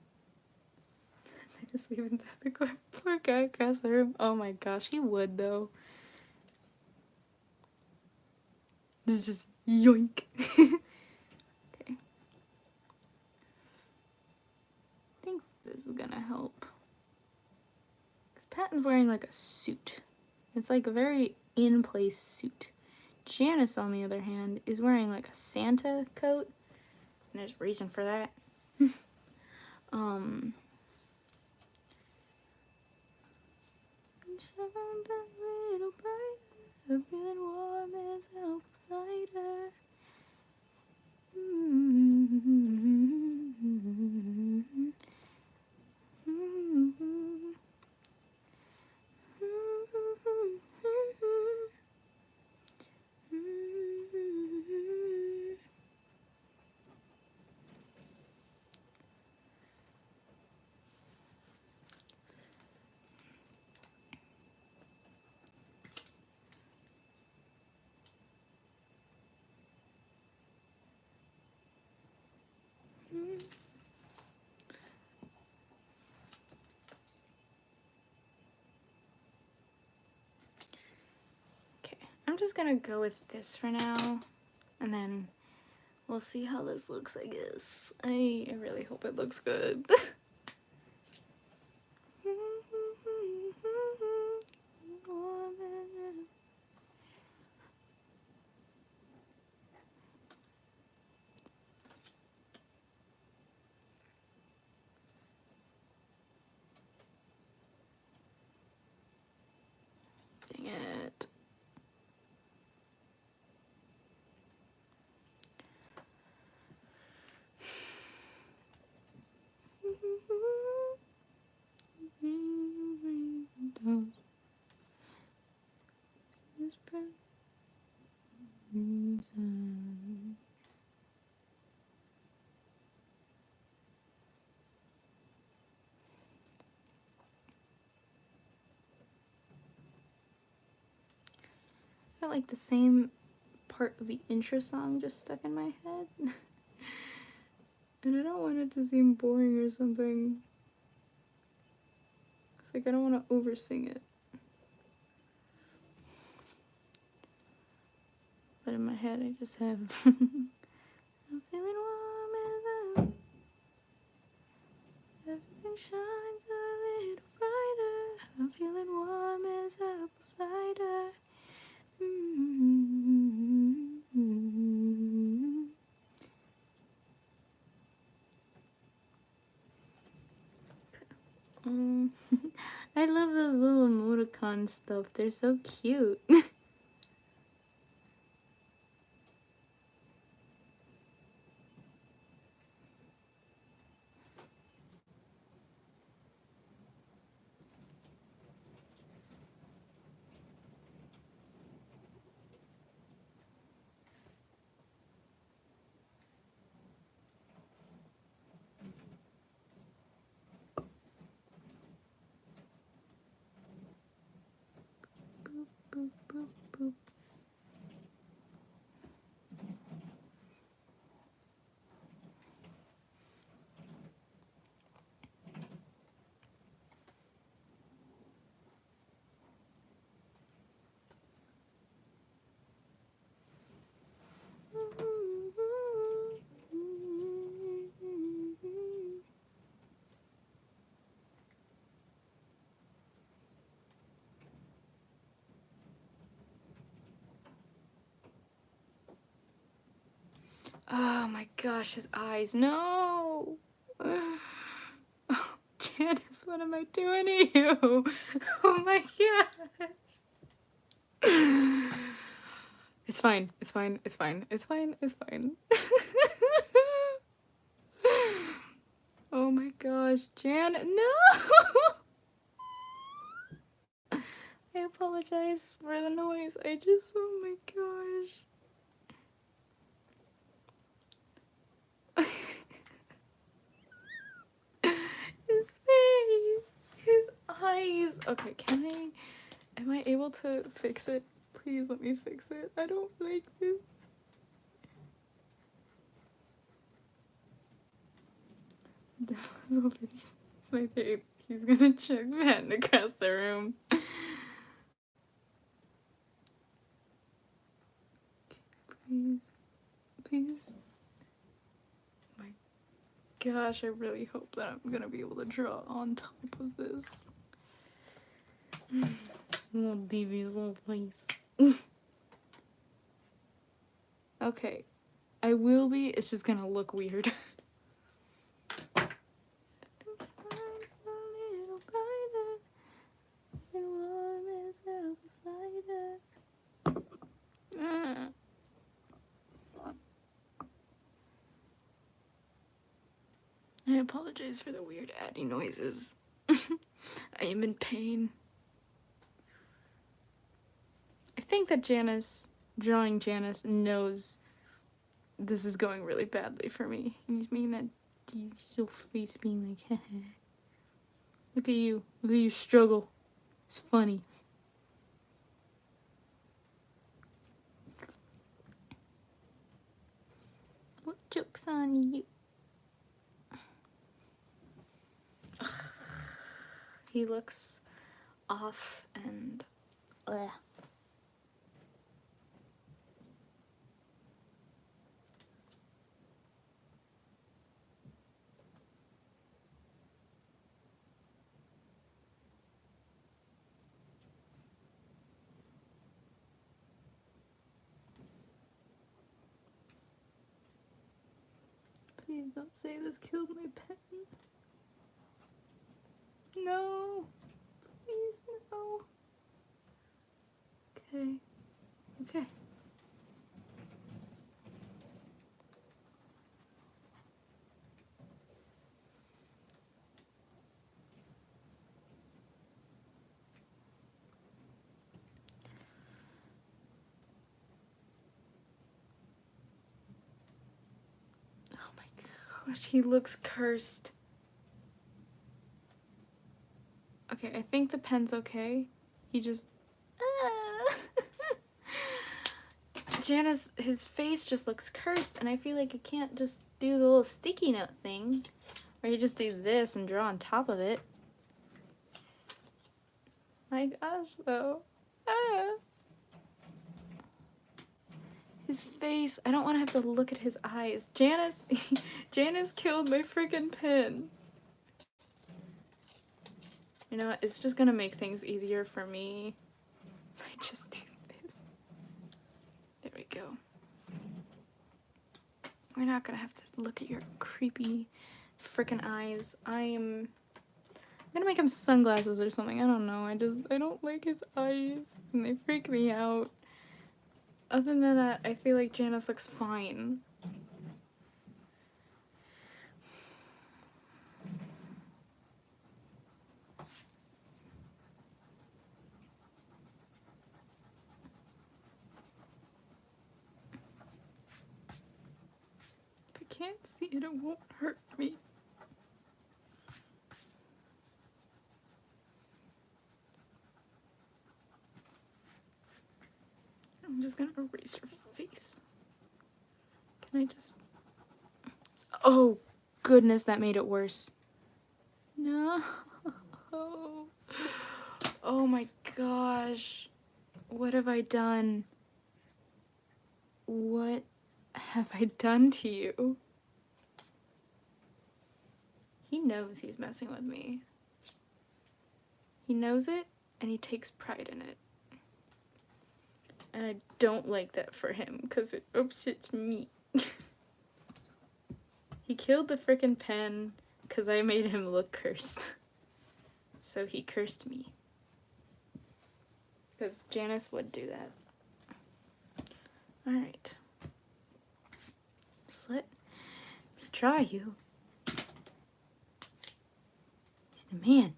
I just leaving the poor guy across the room. Oh my gosh, he would though. It's just yoink. Okay. I think this is gonna help. Because Patton's wearing like a suit. It's like a very in-place suit. Janice, on the other hand, is wearing like a Santa coat. And there's a reason for that. I'm just gonna go with this for now, and then we'll see how this looks, I guess. I really hope it looks good. Dang it. I felt like the same part of the intro song just stuck in my head. And I don't want it to seem boring or something. It's like I don't want to oversing it. But in my head I just have I'm feeling warm as up. Everything shines a little brighter. I'm feeling warm as apple cider. I love those little emoticon stuff. They're so cute. Boop, boop, boop, boop. Oh my gosh, his eyes. No! Oh, Janice, what am I doing to you? Oh my gosh. It's fine. It's fine. It's fine. It's fine. It's fine. Oh my gosh, Janet. No! I apologize for the noise. Oh my gosh. His face, his eyes. Okay, am I able to fix it? Please let me fix it. I don't like this. It's my face. He's gonna chuck Patton across the room. Please. Please. My gosh, I really hope that I'm gonna be able to draw on top of this. Little Davey's little face. Okay. I will be, it's just gonna look weird. I apologize for the weird adding noises. I am in pain. I think that drawing Janice, knows this is going really badly for me. And he's making that deep still face being like, heh. Look at you struggle. It's funny. What joke's on you? He looks off and Please don't say this killed my pen. No. Please, no. Okay. Okay. Oh my gosh, he looks cursed. Okay, I think the pen's okay. He just... Janice, his face just looks cursed, and I feel like I can't just do the little sticky note thing. Or you just do this and draw on top of it. My gosh, though. His face, I don't want to have to look at his eyes. Janice, Janice killed my freaking pen. You know what, it's just gonna make things easier for me if I just do this. There we go. We're not gonna have to look at your creepy freaking eyes. I'm gonna make him sunglasses or something. I don't know. I don't like his eyes and they freak me out. Other than that, I feel like Janice looks fine. If I can't see it, it won't hurt me. I'm just gonna erase your face. Can I just... Oh, goodness, that made it worse. No. Oh my gosh. What have I done? What have I done to you? He knows he's messing with me. He knows it, and he takes pride in it. And I don't like that for him, because it upsets me. He killed the frickin' pen, because I made him look cursed. So he cursed me. Because Janice would do that. Alright. Just let me try you. He's the man.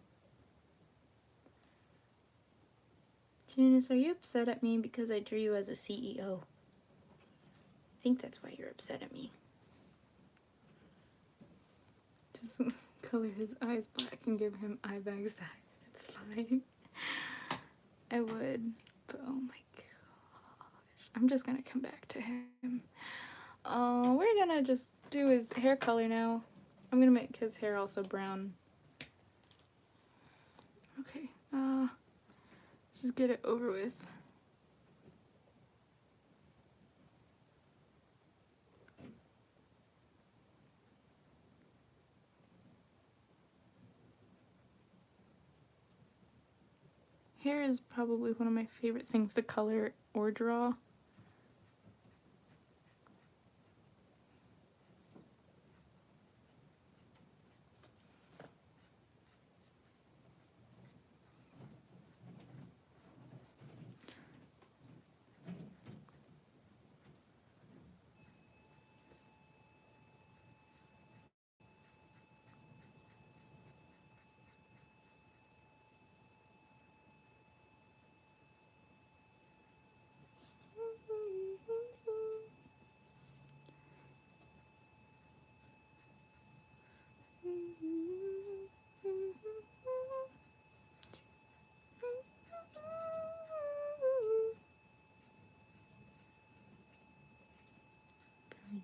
Janice, are you upset at me because I drew you as a CEO? I think that's why you're upset at me. Just color his eyes black and give him eye bags. It's fine. I would, but oh my gosh. I'm just gonna come back to him. We're gonna just do his hair color now. I'm gonna make his hair also brown. Okay, let's just get it over with. Hair is probably one of my favorite things to color or draw.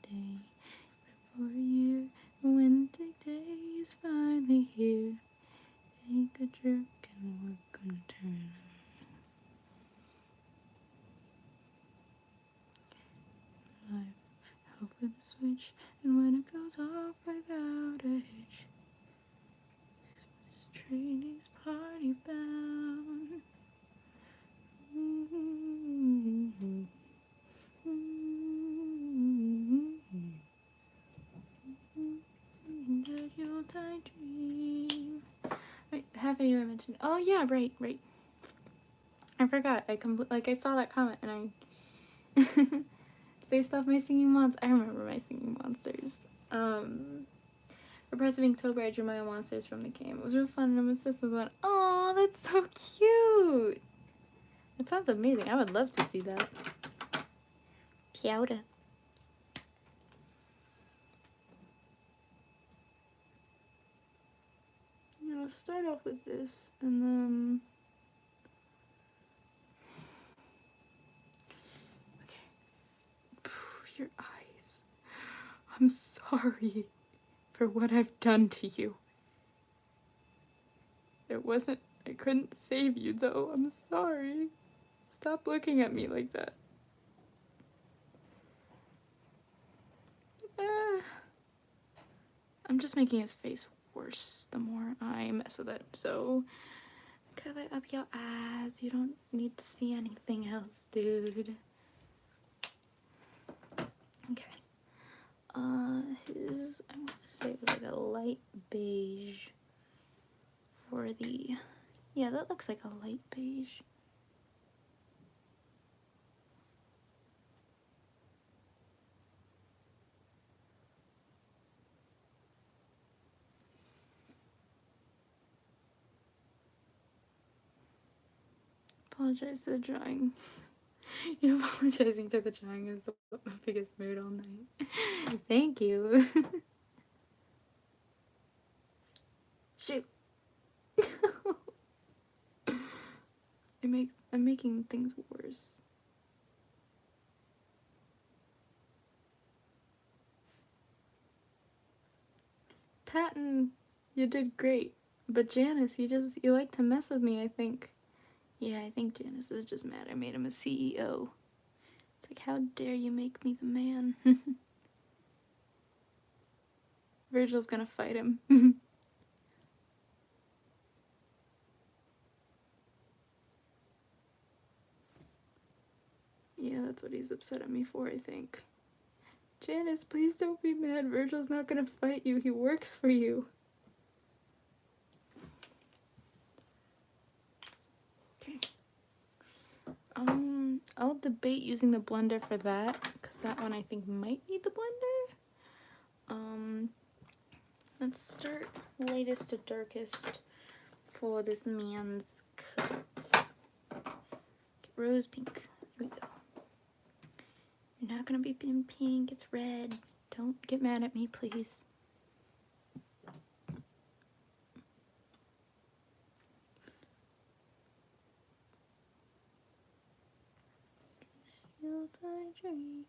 Day for a year, winter day is finally here. Take a jerk and work on turn. Life, help with the switch, and when it goes off without a hitch, this train is party bound. FAU I mentioned. Oh yeah, right. I forgot. I saw that comment and I it's based off my singing monsters. I remember my singing monsters. For parts of Inktober, I drew my own monsters from the game. It was real fun and I'm obsessed with one. Oh, that's so cute. That sounds amazing. I would love to see that. Piauta. I'm gonna start off with this and then your eyes. I'm sorry for what I've done to you. I couldn't save you though. I'm sorry. Stop looking at me like that. I'm just making his face worse the more I mess with it. So, cover up your eyes. You don't need to see anything else, dude. Okay. His, I want to say it was like a light beige for the, yeah, that looks like a light beige. Apologize to the drawing. You apologizing to the drawing is my biggest mood all night. Thank you. Shoot. I'm making things worse. Patton, you did great. But Janice, you like to mess with me, I think. Yeah, I think Janice is just mad I made him a CEO. It's like, how dare you make me the man? Virgil's gonna fight him. Yeah, that's what he's upset at me for, I think. Janice, please don't be mad. Virgil's not gonna fight you. He works for you. Okay. I'll debate using the blender for that, because that one I think might need the blender. Let's start lightest to darkest for this man's cut. Rose pink. Here we go. You're not gonna be pink, it's red. Don't get mad at me, please. Feel my dream.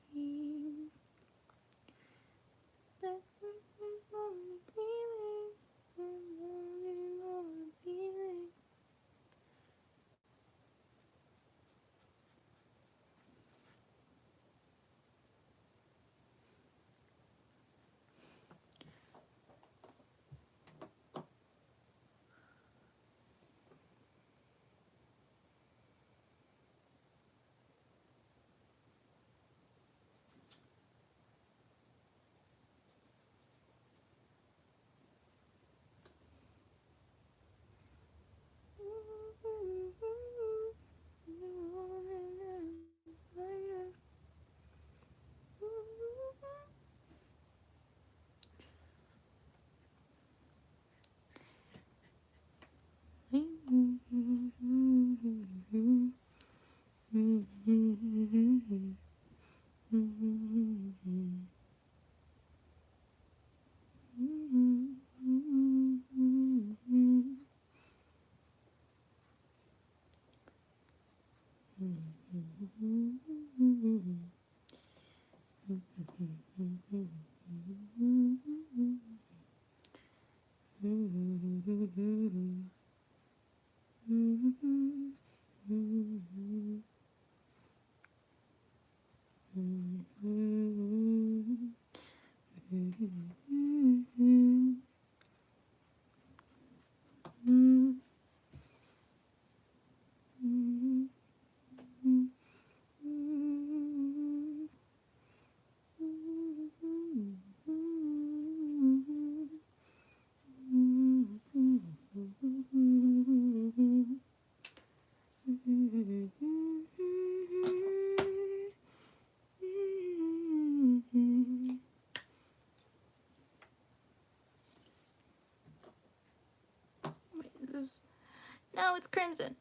it's crimson.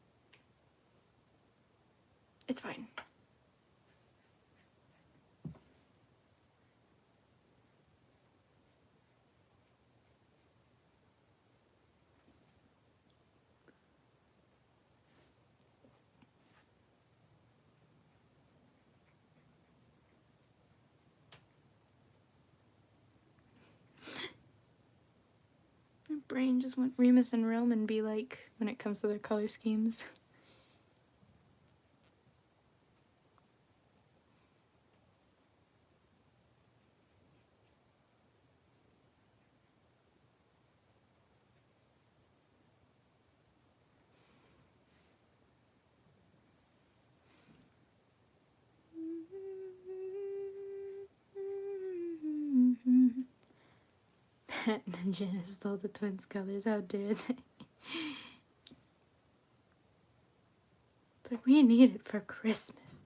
It's fine. My brain just went Remus and Roman be like when it comes to their color schemes. Pat and Janice stole the twins' colors. How dare they? It's like, we need it for Christmas.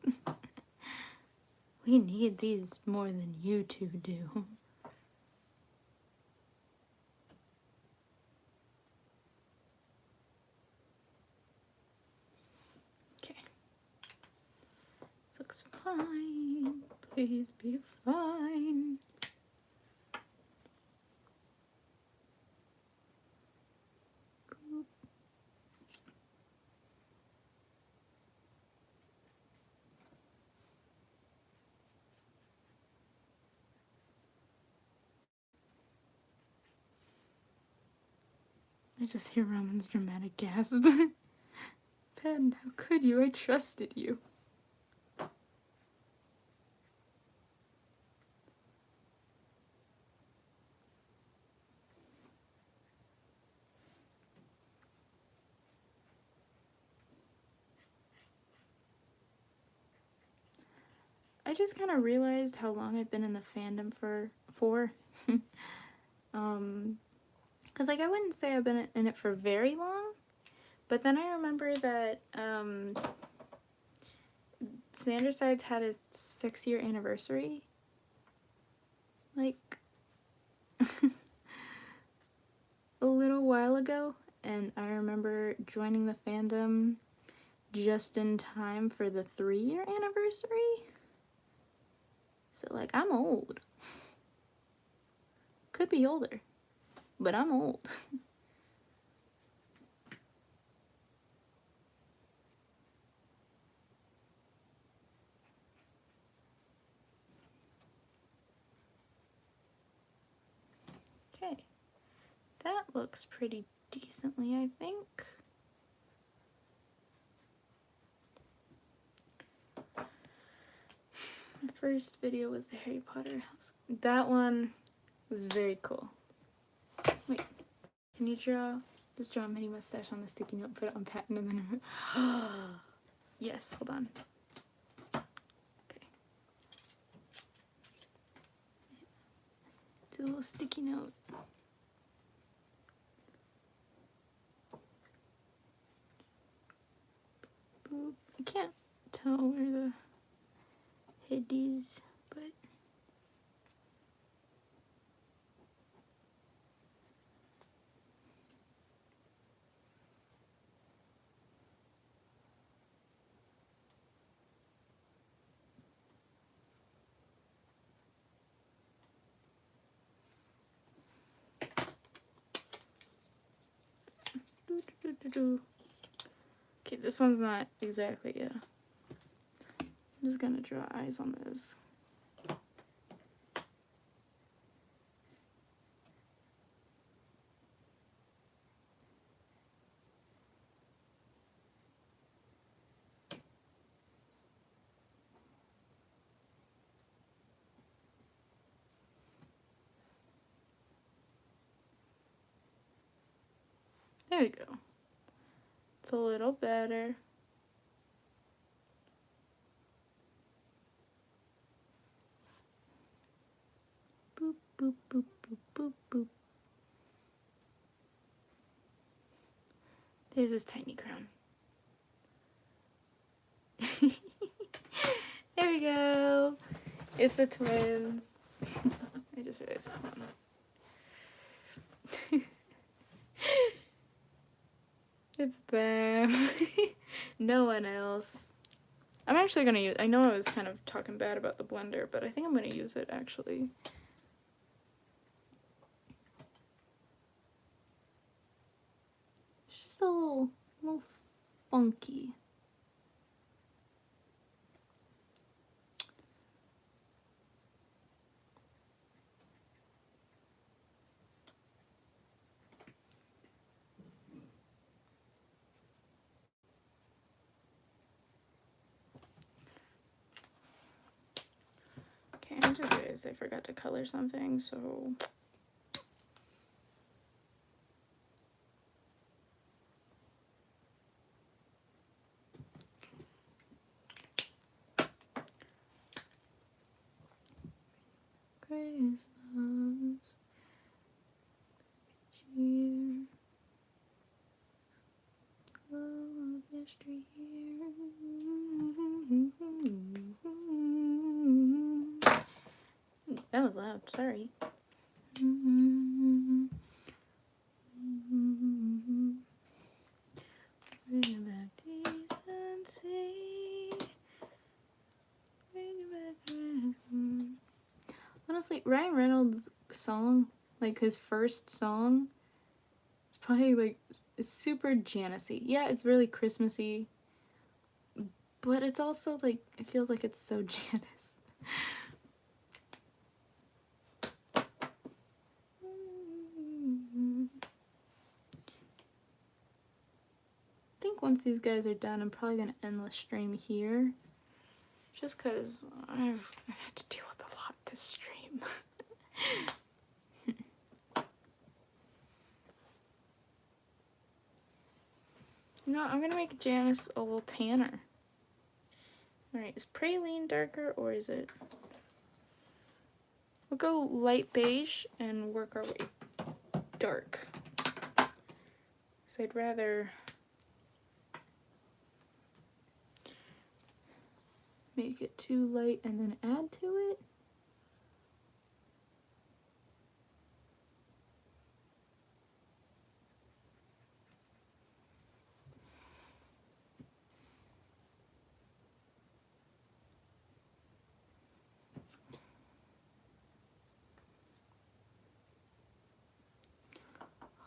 We need these more than you two do. Okay. This looks fine. Please be fine. I just hear Roman's dramatic gasp. Pen, how could you? I trusted you. I just kind of realized how long I've been in the fandom for. Because, like, I wouldn't say I've been in it for very long, but then I remember that, Sandersides had his 6-year anniversary, like, a little while ago, and I remember joining the fandom just in time for the 3-year anniversary. So, like, I'm old. Could be older, but I'm old. Okay, that looks pretty decently, I think. My first video was the Harry Potter house. That one was very cool. Wait, can you just draw a mini mustache on the sticky note, put it on patent, and then yes, hold on. Okay. Do a little sticky note. Boop. I can't tell where the head is, but okay, this one's not exactly, yeah. I'm just gonna draw eyes on this. There we go. It's a little better. Boop, boop, boop, boop, boop, boop. There's his tiny crown. There we go. It's the twins. I just realized that one. It's them. No one else. I'm actually gonna use, I know I was kind of talking bad about the blender, but I think I'm gonna use it actually. It's just a little funky. Okay, I just realized I forgot to color something, so Christmas cheer, love yesteryear. That was loud, sorry. Bring back decency. Bring back Christmas. Honestly, Ryan Reynolds' song, like his first song, it's probably like super Janice-y. Yeah, it's really Christmassy, but it's also like, it feels like it's so Janice. I think once these guys are done, I'm probably gonna end the stream here, just because I've had to deal with a lot this stream. No, I'm gonna make Janice a little tanner. Alright, is Praline darker or is it... We'll go light beige and work our way dark. So I'd rather make it too light and then add to it.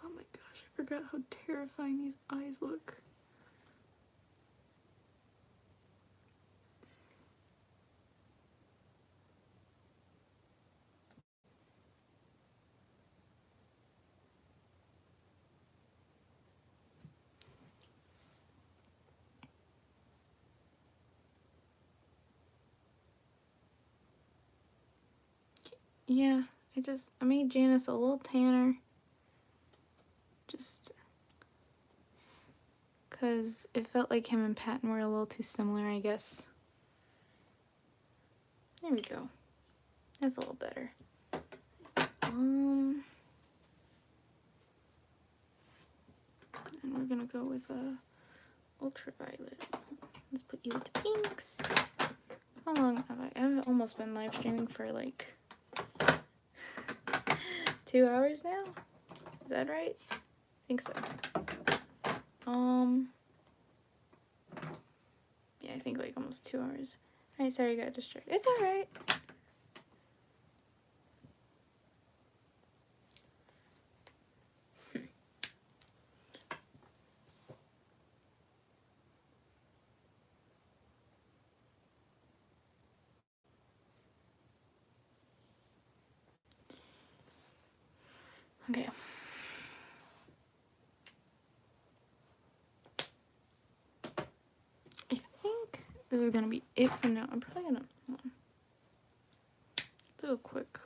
Oh my gosh, I forgot how terrifying these eyes look. Yeah, I made Janice a little tanner. Just because it felt like him and Patton were a little too similar, I guess. There we go. That's a little better. And we're gonna go with ultraviolet. Let's put you with the pinks. How long have I? I've almost been live streaming for like 2 hours now. Is that right? I think so. Yeah, I think like almost 2 hours. Hi, sorry, I got distracted. It's alright. Okay. I think this is gonna be it for now. I'm probably gonna do a quick.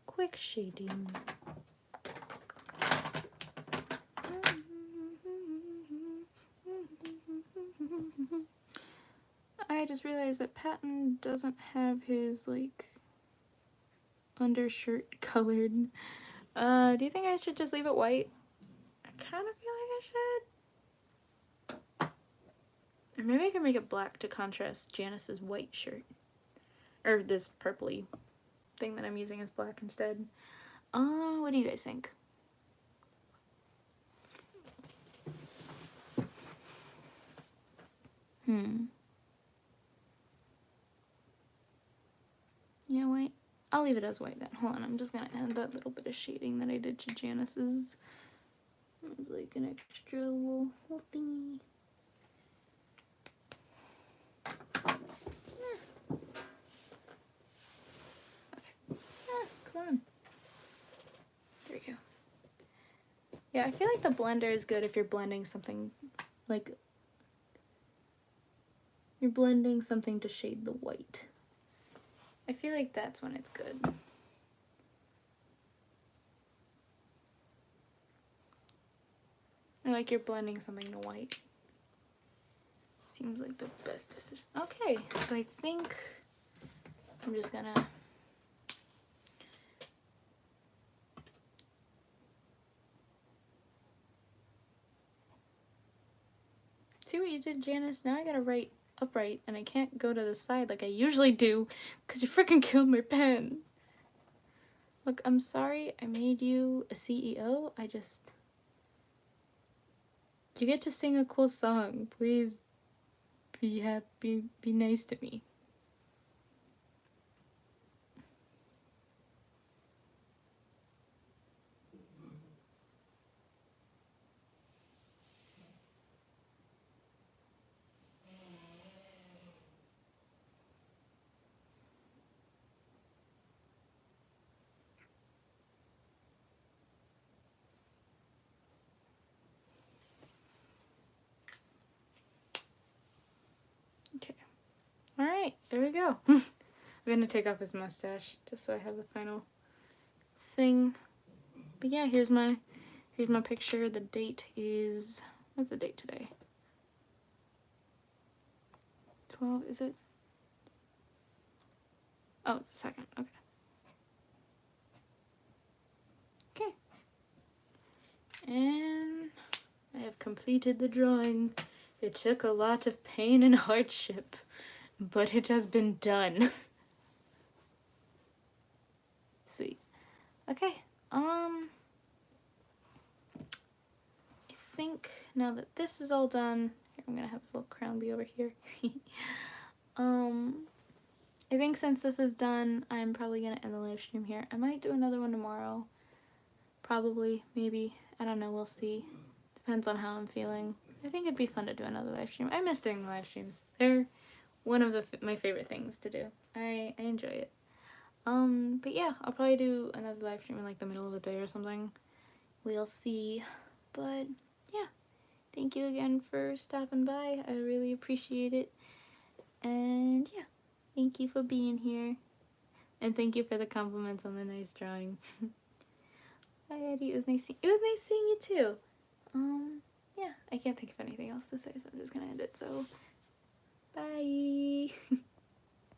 Quick shading. I just realized that Patton doesn't have his like undershirt colored. Do you think I should just leave it white? I kind of feel like I should. Or maybe I can make it black to contrast Janice's white shirt. Or this purpley thing that I'm using as black instead. What do you guys think? Yeah, white. I'll leave it as white then. Hold on, I'm just gonna add that little bit of shading that I did to Janice's. It was like an extra little thingy. Okay. Come on. There you go. Yeah, I feel like the blender is good if you're blending something like you're blending something to shade the white. I feel like that's when it's good. Or like you're blending something to white. Seems like the best decision. Okay, so I think I'm just gonna see what you did, Janice. Now I gotta write upright and I can't go to the side like I usually do because you freaking killed my pen. Look, I'm sorry I made you a CEO. You get to sing a cool song. Please be happy, be nice to me. Okay. Alright, there we go. I'm gonna take off his mustache just so I have the final thing. But yeah, here's my picture. The date is, what's the date today? 12, is it? Oh, it's the second. Okay. Okay. And I have completed the drawing. It took a lot of pain and hardship, but it has been done. Sweet. Okay. I think now that this is all done, here, I'm gonna have this little crown be over here. I think since this is done, I'm probably gonna end the live stream here. I might do another one tomorrow. Probably, maybe. I don't know, we'll see. Depends on how I'm feeling. I think it'd be fun to do another live stream. I miss doing the live streams. They're one of my favorite things to do. I enjoy it. But yeah, I'll probably do another live stream in like the middle of the day or something. We'll see. But yeah, thank you again for stopping by. I really appreciate it. And yeah, thank you for being here. And thank you for the compliments on the nice drawing. Hi Eddie, it was nice seeing you too. Yeah, I can't think of anything else to say, so I'm just gonna end it. So bye.